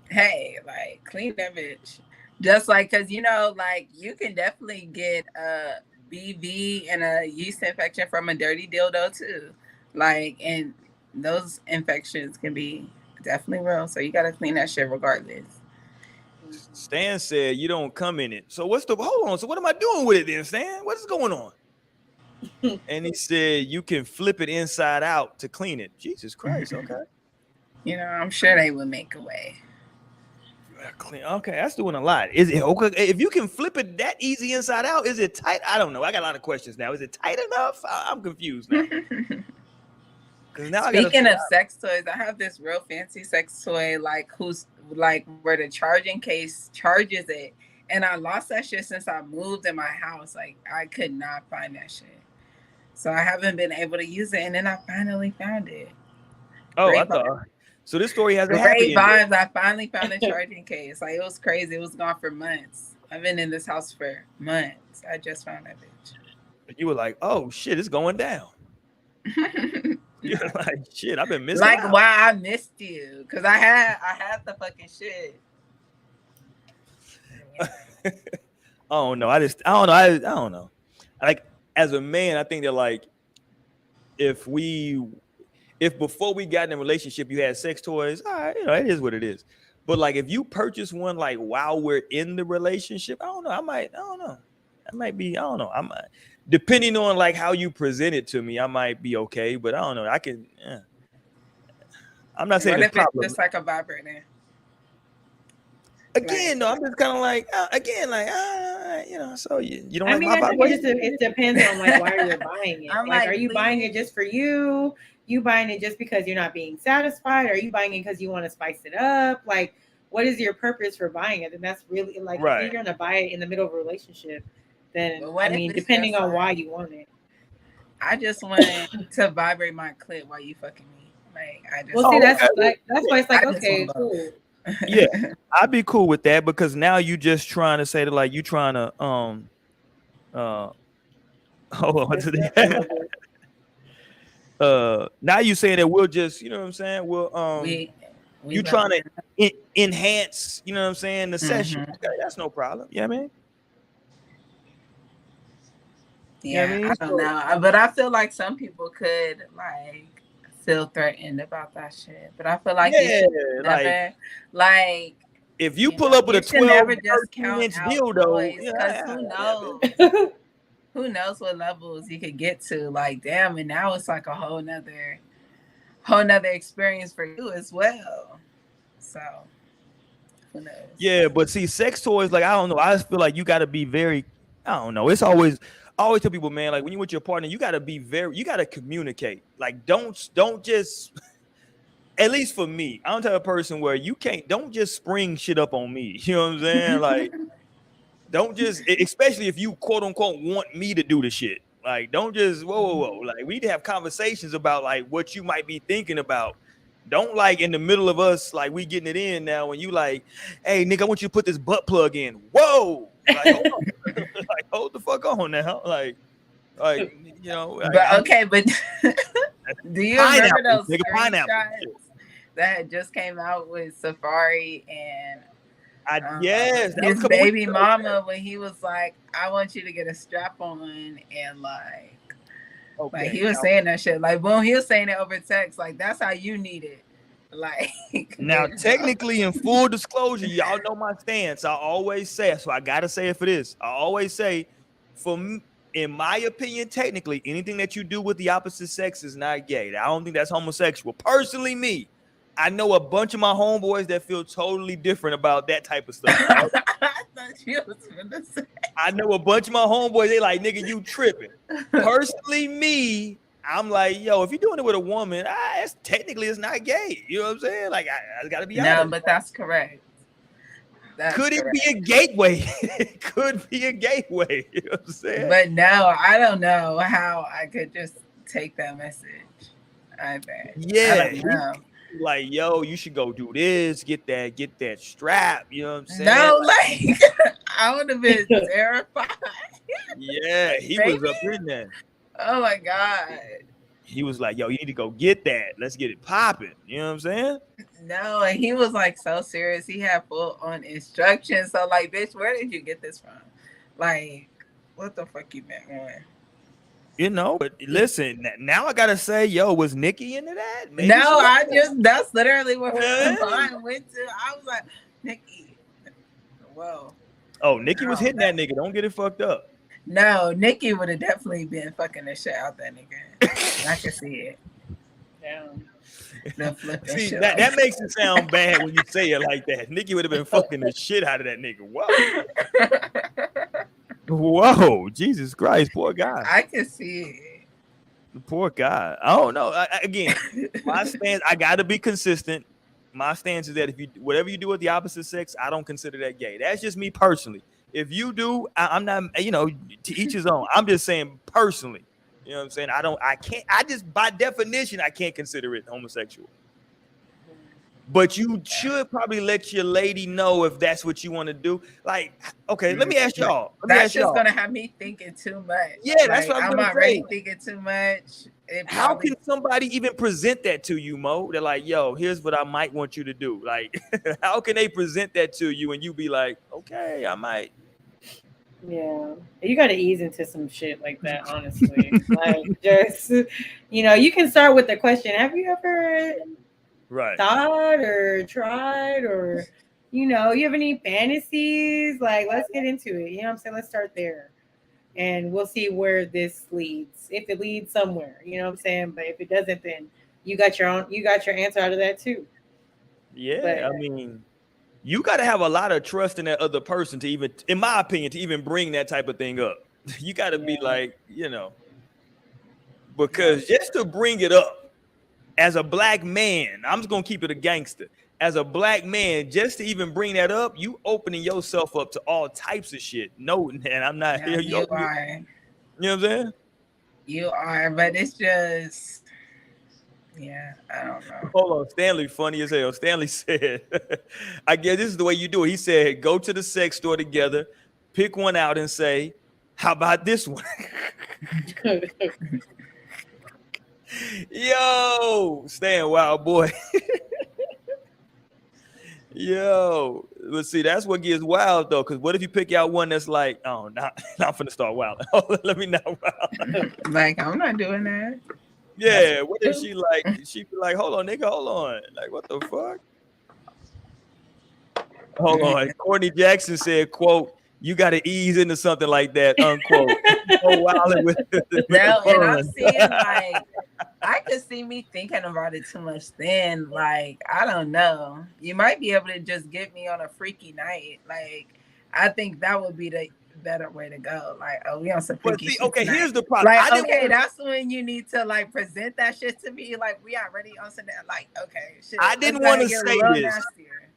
hey, like clean that bitch. Just like, cause you know, like you can definitely get a BV and a yeast infection from a dirty dildo too. Like, and those infections can be definitely will. So you gotta clean that shit regardless. Stan said you don't come in it. So what's the hold on? So what am I doing with it then, Stan? What is going on? And he said you can flip it inside out to clean it. Jesus Christ. Okay. You know, I'm sure they would make a way. Okay, that's doing a lot. Is it okay if you can flip it that easy inside out? Is it tight? I don't know. I got a lot of questions now. Is it tight enough? I'm confused now. Speaking of sex toys, I have this real fancy sex toy, like where the charging case charges it, and I lost that shit since I moved in my house. Like I could not find that shit, so I haven't been able to use it. And then I finally found it. Oh, I thought. So this story has a happy ending. Vibes. I finally found a charging case. Like it was crazy. It was gone for months. I've been in this house for months. I just found that bitch. You were like, "Oh shit, it's going down." You're like, "Shit, I've been missing." Like, out. why I missed you? Because I had the fucking shit. Oh no, I don't know. I don't know. Like as a man, I think that like if before we got in a relationship you had sex toys, all right, it is what it is. But like if you purchase one like while we're in the relationship, I don't know. I might be, depending on like how you present it to me, I might be okay, but I don't know. I can I'm not saying what it's if it's just like a vibrator? Again, no, I'm just kind of like, so you don't like my vibration? It depends on like why you're buying it. Like, are you buying it just for you? You buying it just because you're not being satisfied? Are you buying it because you want to spice it up? Like, what is your purpose for buying it? And that's really like, if you're going to buy it in the middle of a relationship, then depending on why you want it. I just want to vibrate my clit while you fucking me. Like, I just. Well, see, that's why it's like, okay, cool. Yeah, I'd be cool with that because now you just trying to say that like you trying to now you saying that we'll just, you know what I'm saying, we'll you trying to enhance, you know what I'm saying, the session. Okay, that's no problem. You know what I mean? Yeah, I don't know, but I feel like some people could like feel threatened about that shit, but I feel like you should never like if you pull up with a 12 13-inch dildo, because who knows what levels you could get to. Like damn, and now it's like a whole nother experience for you as well. So who knows? Yeah, but see, sex toys, like I don't know, I just feel like you got to be very, I don't know, it's always. I always tell people, man, like when you're with your partner, you gotta communicate. Like, don't just, at least for me, I'm the type of person where don't just spring shit up on me. You know what I'm saying? Like, don't just, especially if you quote unquote want me to do the shit. Like, don't just, whoa. Like, we need to have conversations about like what you might be thinking about. Don't like in the middle of us, like we getting it in now when you like, hey, nigga, I want you to put this butt plug in. Whoa. Like, hold on. Like, hold the fuck on now. Like, you know. Like, but do you remember those screenshots that just came out with Safari and his baby mama when he was like, I want you to get a strap on and like he was saying that shit. Like, boom, he was saying it over text. Like, that's how you need it. Like now, technically, in full disclosure, y'all know my stance. I always say, so I gotta say it for this. I always say, in my opinion, technically, anything that you do with the opposite sex is not gay. I don't think that's homosexual. Personally, me, I know a bunch of my homeboys that feel totally different about that type of stuff. Right? I thought you was gonna say. I know a bunch of my homeboys. They like, nigga, you tripping. Personally, me. I'm like, yo, if you're doing it with a woman, it's not gay. You know what I'm saying? Like, I gotta be honest. No, but that's correct. Could it be a gateway? It could be a gateway. You know what I'm saying? But no, I don't know how I could just take that message. I bet. Yeah. I don't know. Like, yo, you should go do this, get that strap. You know what I'm saying? No, like I would have been terrified. Yeah, he was up in there. Oh my God. He was like, yo, you need to go get that. Let's get it popping. You know what I'm saying? No, and he was like so serious. He had full on instructions. So like, bitch, where did you get this from? Like, what the fuck you been on? You know, but listen, now I gotta say, yo, was Nikki into that? Maybe No, that's literally what my Yeah. mind went to. I was like, Nikki, whoa. Oh, Nikki was No, hitting that nigga. Don't get it fucked up. No, Nikki would have definitely been fucking the shit out that nigga. I can see it. Damn. See, that makes it sound bad when you say it like that. Nikki would have been fucking the shit out of that nigga. Whoa, Jesus Christ, poor guy. I can see it. The poor guy. I don't know. Again, my stance, I gotta be consistent. My stance is that if you whatever you do with the opposite sex, I don't consider that gay. That's just me personally. If you do, I'm not, you know, to each his own. I'm just saying personally. You know what I'm saying? I just by definition, I can't consider it homosexual. But you should probably let your lady know if that's what you want to do. Like, okay, let me ask y'all. That's just gonna have me thinking too much. Yeah, that's what I'm already thinking too much. How can somebody even present that to you, Mo? They're like, yo, here's what I might want you to do. Like, how can they present that to you and you be like, okay, I might. Yeah, you got to ease into some shit like that, honestly. Like, just, you know, you can start with the question, have you ever thought or tried, or, you know, you have any fantasies? Like, let's get into it. You know what I'm saying? Let's start there. And we'll see where this leads. If it leads somewhere, you know what I'm saying? But if it doesn't, then you got your answer out of that too. Yeah, but, I mean, you got to have a lot of trust in that other person to even, in my opinion, to even bring that type of thing up. You got to be like, you know, because just to bring it up as a black man, I'm just going to keep it a gangster. As a black man, just to even bring that up, you opening yourself up to all types of shit. No, and I'm not here. You are. You know what I'm saying? You are, but it's just, yeah, I don't know. Hold on, Stanley, funny as hell. Stanley said, I guess this is the way you do it. He said, go to the sex store together, pick one out and say, how about this one? Yo, Stan, wild boy. Yo, let's see. That's what gets wild though. Because what if you pick out one that's like, oh, not I'm finna start wild. Let me not wild. Like, I'm not doing that. Yeah. What if she be like, hold on, nigga, hold on. Like, what the fuck? Hold on. Courtney Jackson said, "quote You got to ease into something like that." Unquote. Oh, wow. And I'm seeing like. I could see me thinking about it too much then. Like, I don't know. You might be able to just get me on a freaky night. Like, I think that would be the better way to go. Like, oh, we on some freaky shit okay, tonight. Here's the problem. Like, that's when you need to like present that shit to me. Like, we already on some like, okay, shit. I didn't want to say this, nastier.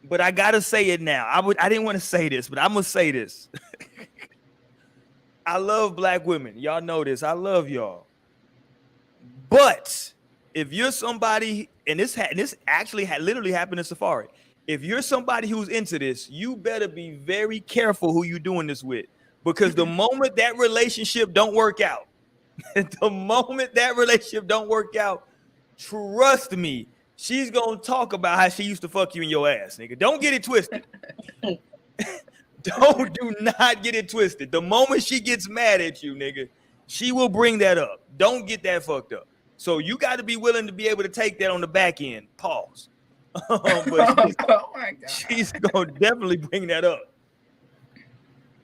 But I gotta say it now. I didn't want to say this, but I'm gonna say this. I love black women. Y'all know this. I love y'all. But if you're somebody, and this actually literally happened in Safari. If you're somebody who's into this, you better be very careful who you're doing this with, because the moment that relationship don't work out, trust me, she's gonna talk about how she used to fuck you in your ass, nigga. Don't get it twisted. Do not get it twisted. The moment she gets mad at you, nigga, she will bring that up. Don't get that fucked up. So you got to be willing to be able to take that on the back end. Pause. But she's gonna definitely bring that up.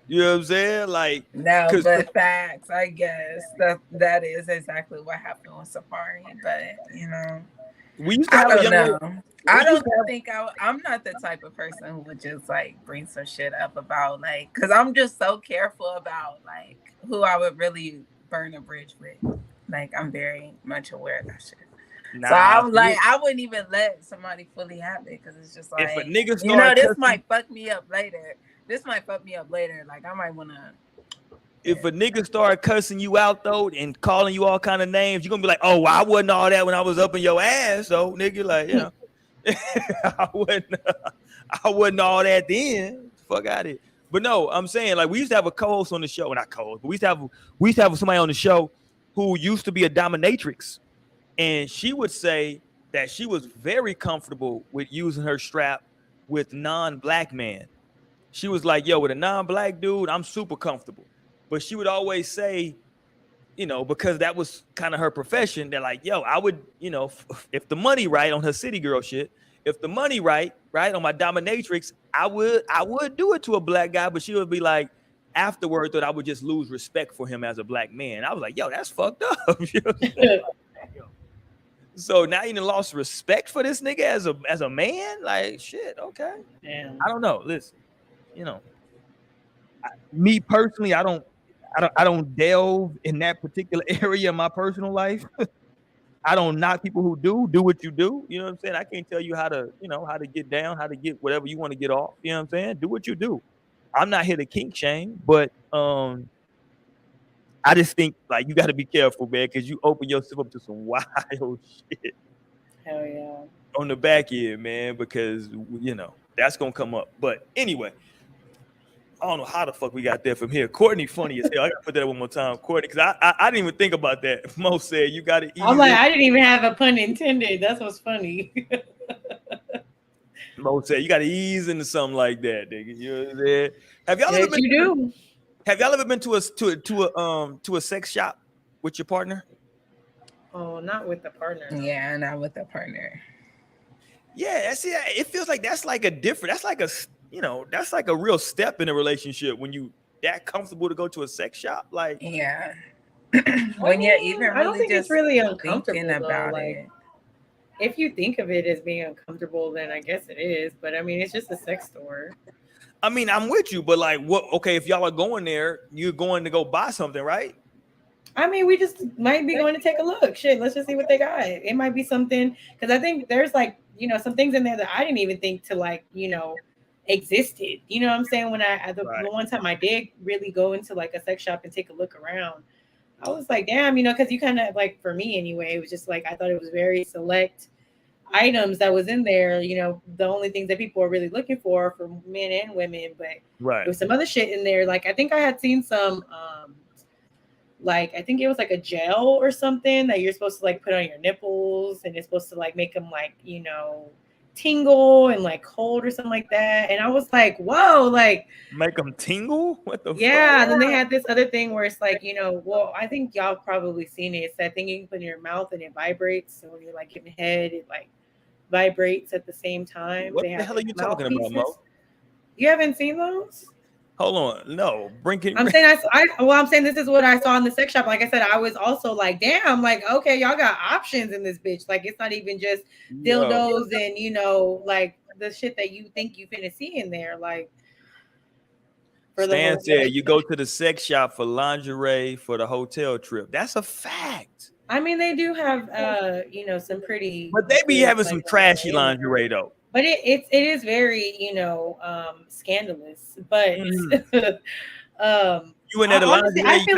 You know what I'm saying? Like, no, but facts. I guess that is exactly what happened with Safari. But you know, we used to have a young. I'm not the type of person who would just like bring some shit up about like, because I'm just so careful about like who I would really burn a bridge with. Like, I'm very much aware of that shit. So I'm like, I wouldn't even let somebody fully have it, because it's just like, if a nigga you know, this might fuck me up later. Like, I might want to. If a nigga start cussing you out though and calling you all kind of names, you're gonna be like, oh, well, I wasn't all that when I was up in your ass, so nigga, like, you know, I wasn't all that then. Fuck out of it. But no, I'm saying, like, we used to have a co-host on the show, not co-host, but we used to have somebody on the show who used to be a dominatrix, and she would say that she was very comfortable with using her strap with non-black men. She was like, yo, with a non-black dude, I'm super comfortable. But she would always say, you know, because that was kind of her profession, they're like, yo, I would, you know, if the money right on her city girl shit, if the money right on my dominatrix, I would do it to a black guy, but she would be like, afterward that I would just lose respect for him as a black man. I was like, yo, that's fucked up. You know what I'm saying? So now you done lost respect for this nigga as a man? Like, shit, okay. Damn. I don't know. Listen, you know, me personally, I don't delve in that particular area of my personal life. I don't knock people who do what you do. You know what I'm saying? I can't tell you how to, you know, how to get down, how to get whatever you want to get off. You know what I'm saying? Do what you do. I'm not here to kink shame, but I just think like you got to be careful, man, because you open yourself up to some wild shit. Hell yeah. On the back end, man, because you know that's gonna come up. But anyway, I don't know how the fuck we got there from here. Courtney, funny as hell. I gotta put that one more time, Courtney, because I didn't even think about that. Mo said you gotta ease. I'm like, I didn't even have a pun intended. That's what's funny. Mo said you gotta ease into something like that, nigga. You know what I'm saying? Have y'all ever been? Have y'all ever been to a sex shop with your partner? Oh, not with the partner. Yeah, not with the partner. Yeah, that's it. It feels like that's like a different. That's like a, you know, that's like a real step in a relationship when you that comfortable to go to a sex shop. Like, yeah, when you're even really I don't think just it's really uncomfortable thinking about like, it. If you think of it as being uncomfortable, then I guess it is. But I mean, it's just a sex store. I mean, I'm with you, but like, what? Okay, if y'all are going there, you're going to go buy something, right? I mean, we just might be going to take a look. Shit, let's just see what they got. It might be something because I think there's like, you know, some things in there that I didn't even think to like, you know, existed. You know what I'm saying? When the one time I did really go into like a sex shop and take a look around, I was like, damn, you know, because you kind of like, for me anyway, it was just like I thought it was very select items that was in there, you know, the only things that people are really looking for men and women, but right. there was some other shit in there. Like I think I had seen some like I think it was like a gel or something that you're supposed to like put on your nipples and it's supposed to like make them like, you know, tingle and like cold or something like that. And I was like, whoa, like make them tingle? What the fuck? And then they had this other thing where it's like, you know, well, I think y'all probably seen it. It's that thing you can put in your mouth and it vibrates. So when you're like giving head, it like vibrates at the same time. What the hell are you talking about, Mo? You haven't seen those? Hold on, no, bring it. I'm saying I'm saying this is what I saw in the sex shop. Like I said, I was also like, damn, like okay, y'all got options in this bitch. Like it's not even just dildos and you know, like the shit that you think you finna see in there. Like for Stan said, you go to the sex shop for lingerie for the hotel trip. That's a fact. I mean, they do have you know, some pretty, but they be having some trashy lingerie though. But it is very, you know, scandalous. But you in that honestly, I feel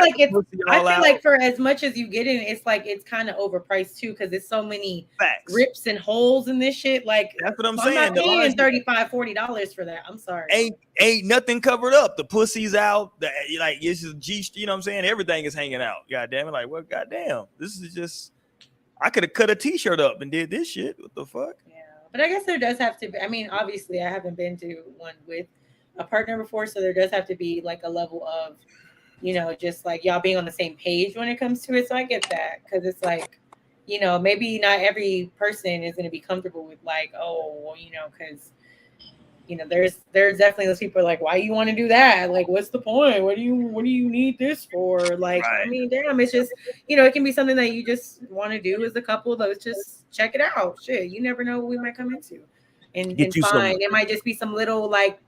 like for as much as you get in, it's like it's kind of overpriced too because there's so many rips and holes in this shit. Like that's what I'm saying. I'm not paying $35-$40 for that. I'm sorry. Ain't nothing covered up. The pussy's out. Like it's just G. You know what I'm saying? Everything is hanging out. God damn it! Like what? God damn! This is just. I could have cut a t-shirt up and did this shit. What the fuck? Yeah. But I guess there does have to be, I mean, obviously I haven't been to one with a partner before, so there does have to be like a level of, you know, just like y'all being on the same page when it comes to it. So I get that because it's like, you know, maybe not every person is going to be comfortable with like, oh, well, you know, because, you know, there's definitely those people are like, why you want to do that? Like, what's the point? What do you need this for? Like, I mean, damn, it's just, you know, it can be something that you just want to do as a couple. Let's just check it out. Shit, you never know what we might come into and find. It might just be some little like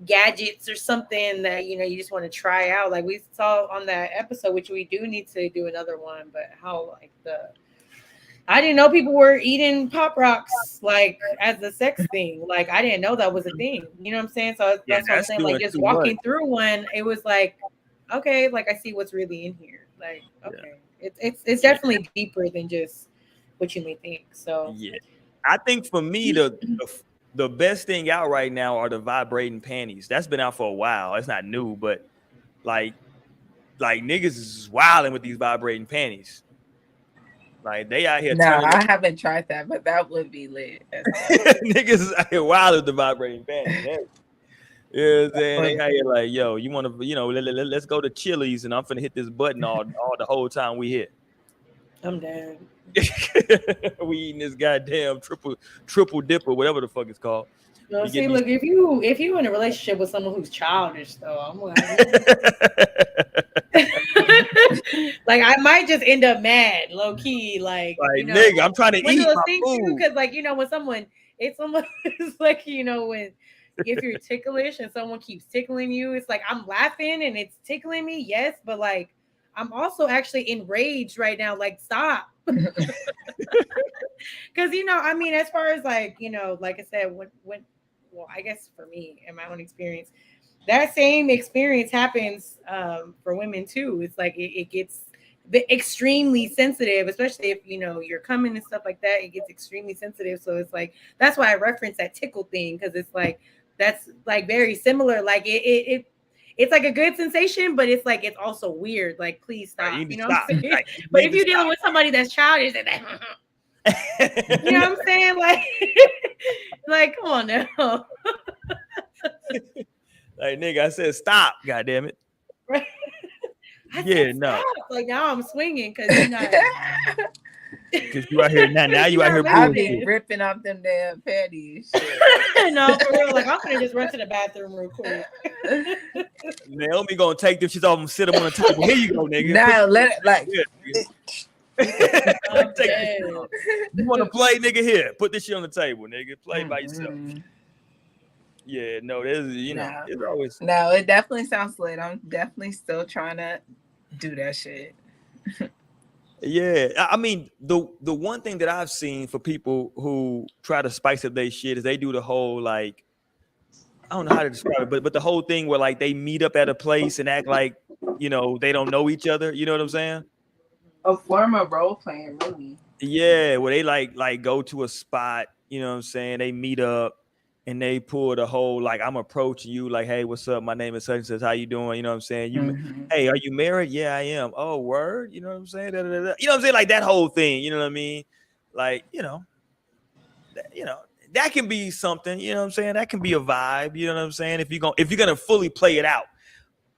gadgets or something that, you know, you just want to try out. Like we saw on that episode, which we do need to do another one, but how like I didn't know people were eating Pop Rocks like as a sex thing. Like I didn't know that was a thing. You know what I'm saying? So that's what I'm saying. Like just walking through one, it was like, okay, like I see what's really in here. Like, okay, it's definitely deeper than just what you may think. So yeah, I think for me the best thing out right now are the vibrating panties. That's been out for a while. It's not new, but like niggas is wilding with these vibrating panties. Like they out here. No, I haven't tried that, but that would be lit. Niggas is out here wild with the vibrating panties. Yeah, they out here like, yo, you want to, let's go to Chili's and I'm finna hit this button all the whole time we hit. I'm dead. We eating this goddamn triple dipper, whatever the fuck it's called. No, see, look, if you in a relationship with someone who's childish, though, I'm like, like I might just end up mad, low key, like nigga, I'm trying to eat my food. Because like when someone it's like when if you're ticklish and someone keeps tickling you, it's like I'm laughing and it's tickling me, yes, but like I'm also actually enraged right now. Like, stop. Because I mean, as far as like like I said, when well, I guess for me in my own experience, that same experience happens for women too. It's like it gets extremely sensitive, especially if you're coming and stuff like that. It gets extremely sensitive. So it's like that's why I reference that tickle thing, because it's like that's like very similar. Like it's like a good sensation, but it's like it's also weird. Like, please stop. Right, you know what I'm saying? Like, but if you're dealing with somebody that's childish, and you know what I'm saying? Like come on now. Like, nigga, I said stop, goddamn it. Right. No. Like now I'm swinging because you're not. Because you out here now you out here. I'll be ripping off them damn panties. No, for real. Like I'm gonna just run to the bathroom real quick. Naomi gonna take them shits off and sit them on the table. Here you go, nigga. Now let it like. You want to play, nigga? Here, put this shit on the table, nigga. Play by yourself. Yeah, no, there's it's always no. It definitely sounds lit. I'm definitely still trying to do that shit. Yeah, I mean the one thing that I've seen for people who try to spice up their shit is they do the whole like I don't know how to describe it, but the whole thing where like they meet up at a place and act like they don't know each other. You know what I'm saying? A form of role playing, really. Yeah, where they like go to a spot. You know what I'm saying? They meet up. And they pull the whole like I'm approaching you like, hey, what's up? My name is such and such. How you doing? You know what I'm saying? Hey, are you married? Yeah, I am. Oh, word. You know what I'm saying? Da, da, da. You know what I'm saying? Like that whole thing. You know what I mean? Like that can be something. You know what I'm saying? That can be a vibe. You know what I'm saying? If you're gonna fully play it out.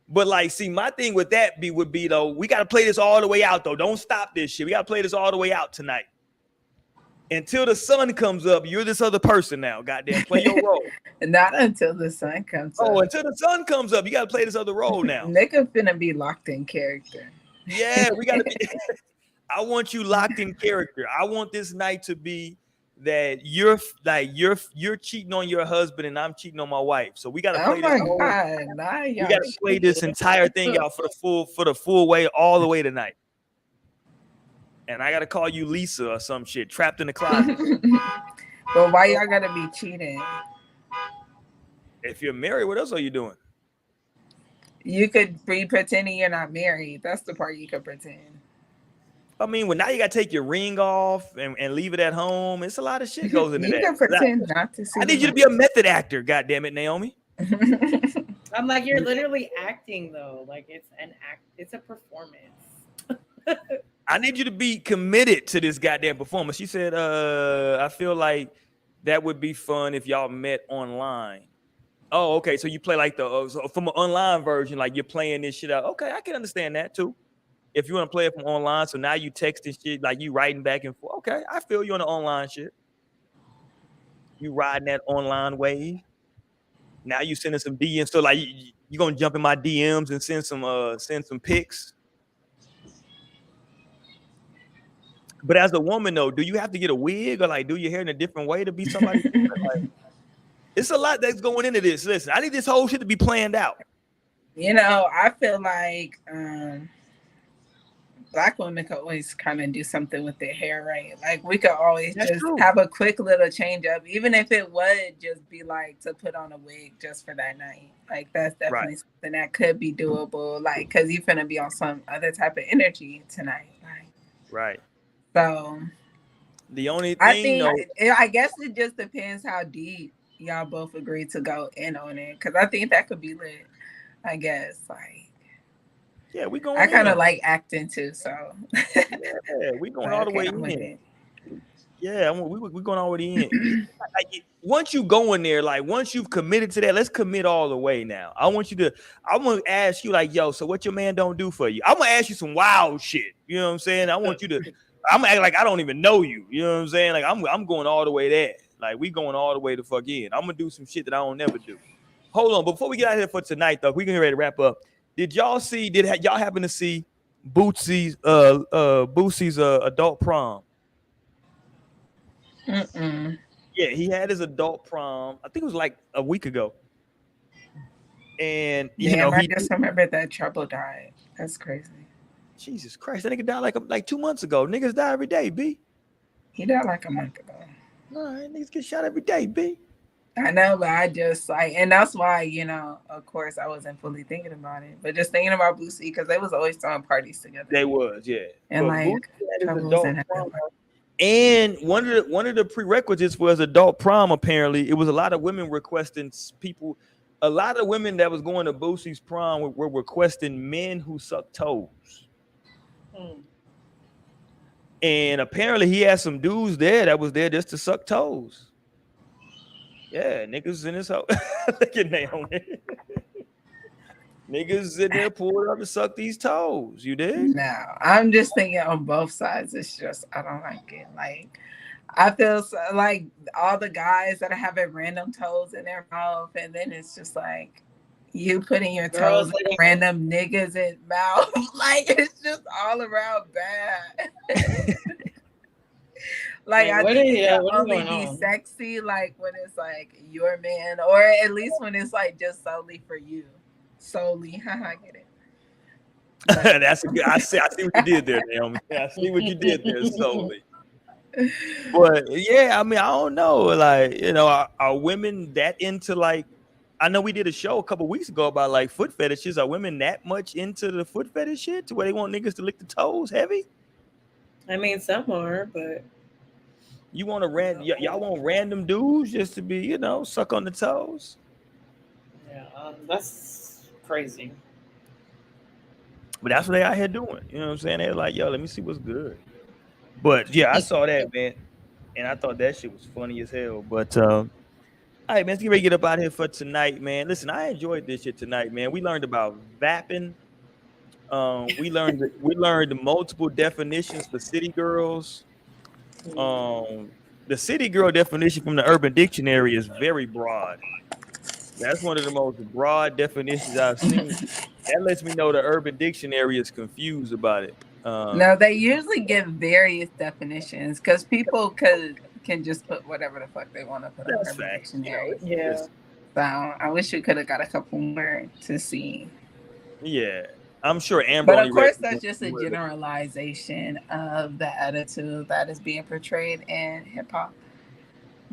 But like, see, my thing with that would be though, we gotta play this all the way out though. Don't stop this shit. We gotta play this all the way out tonight. Until the sun comes up, you're this other person now. Goddamn, play your role. Not until the sun comes up. Oh, until the sun comes up, you got to play this other role now. Nigga finna be locked in character. Yeah, we got to be. I want you locked in character. I want this night to be that you're cheating on your husband and I'm cheating on my wife. So we got to play this. We got to play this entire thing out for the full way, all the way tonight. And I gotta call you Lisa or some shit, trapped in the closet. But why y'all gotta be cheating? If you're married, what else are you doing? You could be pretending you're not married. That's the part you could pretend. I mean, well, now you gotta take your ring off and leave it at home. It's a lot of shit goes into that. You can pretend not to see. I need you to be a method actor, goddammit, Naomi. I'm like, you're literally acting though. Like it's an act, it's a performance. I need you to be committed to this goddamn performance. She said, I feel like that would be fun if y'all met online. Oh, okay. So you play like so from an online version, like you're playing this shit out. Okay, I can understand that too. If you want to play it from online, so now you texting shit, like you writing back and forth. Okay, I feel you on the online shit. You riding that online wave. Now you sending some DMs. So like you gonna jump in my DMs and send some pics. But as a woman, though, do you have to get a wig or like do your hair in a different way to be somebody? Like, it's a lot that's going into this. Listen, I need this whole shit to be planned out. I feel like Black women could always kind of do something with their hair, right? Like we could always have a quick little change up, even if it would just be like to put on a wig just for that night. Like that's definitely something that could be doable. Like, cause you're finna be on some other type of energy tonight. Like, right. So the only thing I guess it just depends how deep y'all both agree to go in on it. Cause I think that could be lit. I guess yeah, we going. I kind of like acting too, so yeah, we going all the way in. Yeah, we going already in. Like, once you go in there, like once you've committed to that, let's commit all the way now. I want to ask you, like, yo, so what your man don't do for you? I'm gonna ask you some wild shit. You know what I'm saying? I'm gonna act like I don't even know you. You know what I'm saying? Like I'm going all the way there. Like we going all the way to fuck in. I'm gonna do some shit that I don't never do. Hold on, before we get out of here for tonight, though, we get ready to wrap up. Did y'all happen to see Bootsy's adult prom? Mm-mm. Yeah, he had his adult prom. I think it was like a week ago. And I just remember that Trouble died. That's crazy. Jesus Christ, that nigga died like 2 months ago. Niggas die every day, B. He died like a month ago. All right, niggas get shot every day, B. I know, but I just and that's why, of course I wasn't fully thinking about it, but just thinking about Boosie because they was always throwing parties together. They was, yeah. And and one of the prerequisites for his adult prom, apparently, it was a lot of women requesting people. A lot of women that was going to Boosie's prom were requesting men who suck toes. And apparently he had some dudes there that was there just to suck toes. Yeah, niggas in his house. Look at Naomi. Niggas in there pulled up to suck these toes. You did? No, I'm just thinking on both sides. It's just I don't like it. Like I feel like all the guys that are having random toes in their mouth, and then it's just like you putting your toes in random niggas in mouth. Like it's just all around bad. Like I think it can only be sexy like when it's like your man, or at least when it's like just solely for you. Solely. I get it. That's a good. I see what you did there, Naomi. I see what you did there solely. But yeah, I mean, I don't know. Like, are women that into like? I know we did a show a couple weeks ago about like foot fetishes. Are women that much into the foot fetish shit to where they want niggas to lick the toes heavy? I mean, some are, but you want y'all want random dudes just to be, suck on the toes? Yeah, that's crazy. But that's what they out here doing. You know what I'm saying? They're like, yo, let me see what's good. But yeah, I saw that, man, and I thought that shit was funny as hell. But all right, man, let's get ready to get up out here for tonight, man. Listen, I enjoyed this shit tonight, man. We learned about vapping. We learned multiple definitions for city girls. The city girl definition from the Urban Dictionary is very broad. That's one of the most broad definitions I've seen. That lets me know the Urban Dictionary is confused about it. No, they usually give various definitions because people can just put whatever the fuck they want to put in the Urban Dictionary. Yeah. So I wish we could have got a couple more to see. Yeah. I'm sure Amber. But of course, that's just a generalization of the attitude that is being portrayed in hip hop.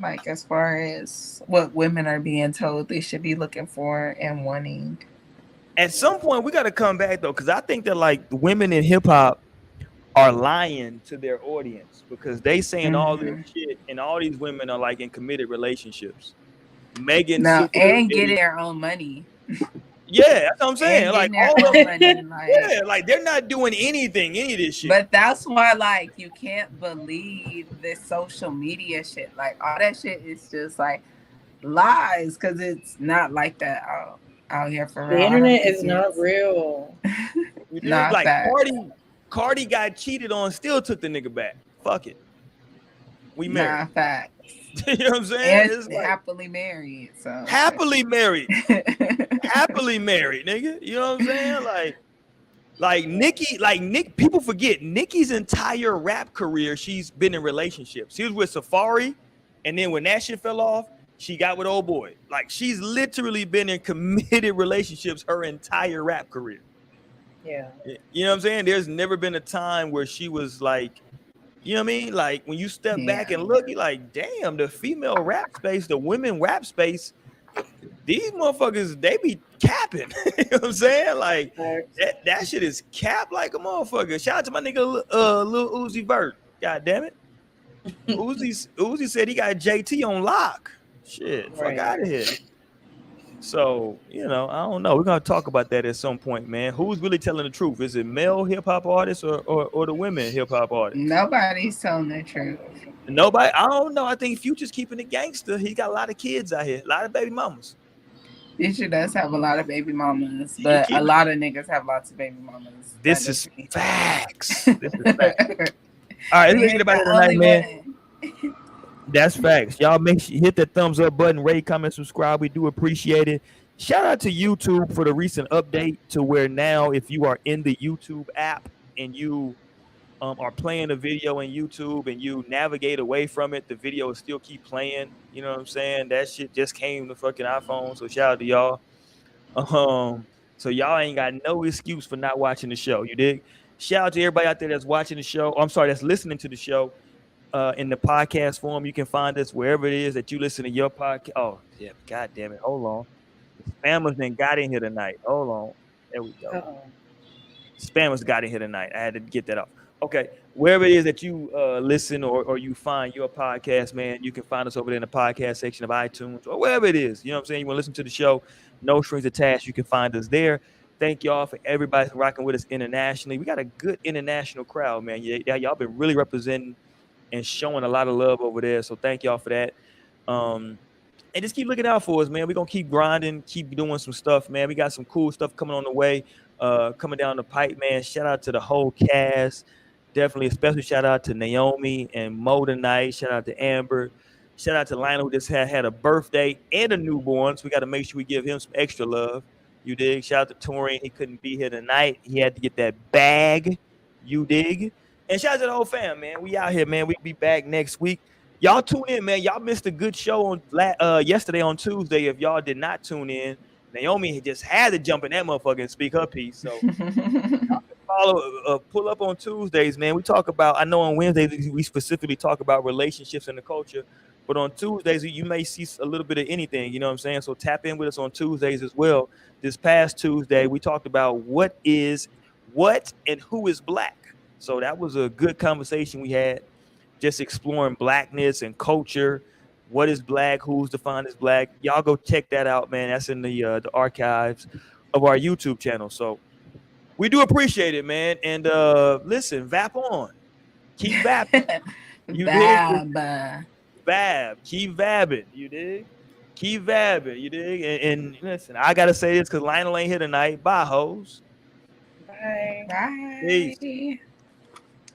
Like as far as what women are being told they should be looking for and wanting. At some point, we got to come back though, because I think that like women in hip hop are lying to their audience because they saying all this shit, and all these women are like in committed relationships. Megan, and getting their own money. Yeah, that's what I'm saying. Like all of money, like they're not doing any of this shit. But that's why, like, you can't believe this social media shit. Like, all that shit is just like lies because it's not like that out here for real. The internet is not real. Not like that. Cardi got cheated on, still took the nigga back. Fuck it. We married. Nah, fact. You know what I'm saying? And like, happily married. So happily married. Happily married, nigga. You know what I'm saying? Like Nicki, people forget Nicki's entire rap career, she's been in relationships. She was with Safari, and then when that shit fell off, she got with old boy. Like she's literally been in committed relationships her entire rap career. Yeah. You know what I'm saying? There's never been a time where she was like, you know what I mean? Like when you step back and look, you're like, damn, the female rap space, the women rap space, these motherfuckers, they be capping. You know what I'm saying? Like that shit is capped like a motherfucker. Shout out to my nigga Lil Uzi Vert. God damn it. Uzi said he got JT on lock. Shit, fuck out of here. So, I don't know. We're gonna talk about that at some point, man. Who's really telling the truth? Is it male hip hop artists or the women hip hop artists? Nobody's telling the truth. Nobody, I don't know. I think Future's keeping it gangster. He got a lot of kids out here, a lot of baby mamas. Future does have a lot of baby mamas, He but a keep lot of niggas have lots of baby mamas. This is facts. This is facts. All right, let's He get ain't about the it tonight, only man. one. That's facts. Y'all make sure you hit that thumbs up button, rate, comment, subscribe. We do appreciate it. Shout out to YouTube for the recent update to where now if you are in the YouTube app and you are playing a video in YouTube and you navigate away from it, the video will still keep playing. You know what I'm saying? That shit just came to fucking iPhone. So shout out to y'all. So y'all ain't got no excuse for not watching the show. You dig? Shout out to everybody out there that's watching the show. I'm sorry, that's listening to the show. In the podcast form, you can find us wherever it is that you listen to your podcast. Oh, yeah, god damn it. Hold on. The spammers then got in here tonight. Hold on. There we go. Uh-oh. Spammers got in here tonight. I had to get that off. Okay. Wherever it is that you listen or you find your podcast, man, you can find us over there in the podcast section of iTunes or wherever it is. You know what I'm saying? You want to listen to the show, no strings attached. You can find us there. Thank y'all for everybody rocking with us internationally. We got a good international crowd, man. Y'all been really representing and showing a lot of love over there. So thank y'all for that. And just keep looking out for us, man. We're gonna keep grinding, keep doing some stuff, man. We got some cool stuff coming on the way, coming down the pipe, man. Shout out to the whole cast. Definitely a special shout out to Naomi and Mo tonight. Shout out to Amber. Shout out to Lionel who just had a birthday and a newborn. So we got to make sure we give him some extra love. You dig? Shout out to Torian. He couldn't be here tonight. He had to get that bag. You dig? And shout out to the whole fam, man. We out here, man. We be back next week. Y'all tune in, man. Y'all missed a good show on yesterday on Tuesday. If y'all did not tune in, Naomi just had to jump in that motherfucker and speak her piece. So pull up on Tuesdays, man. We talk about, I know on Wednesdays we specifically talk about relationships in the culture, but on Tuesdays you may see a little bit of anything, you know what I'm saying? So tap in with us on Tuesdays as well. This past Tuesday, we talked about what and who is black. So that was a good conversation we had, just exploring blackness and culture. What is black? Who's defined as black? Y'all go check that out, man. That's in the archives of our YouTube channel. So we do appreciate it, man. And listen, vap on. Keep vapping. You dig? Vab. Keep vabbing. You dig? Keep vabbing. You dig? And listen, I gotta say this because Lionel ain't here tonight. Bye, hoes. Bye. Bye. Peace.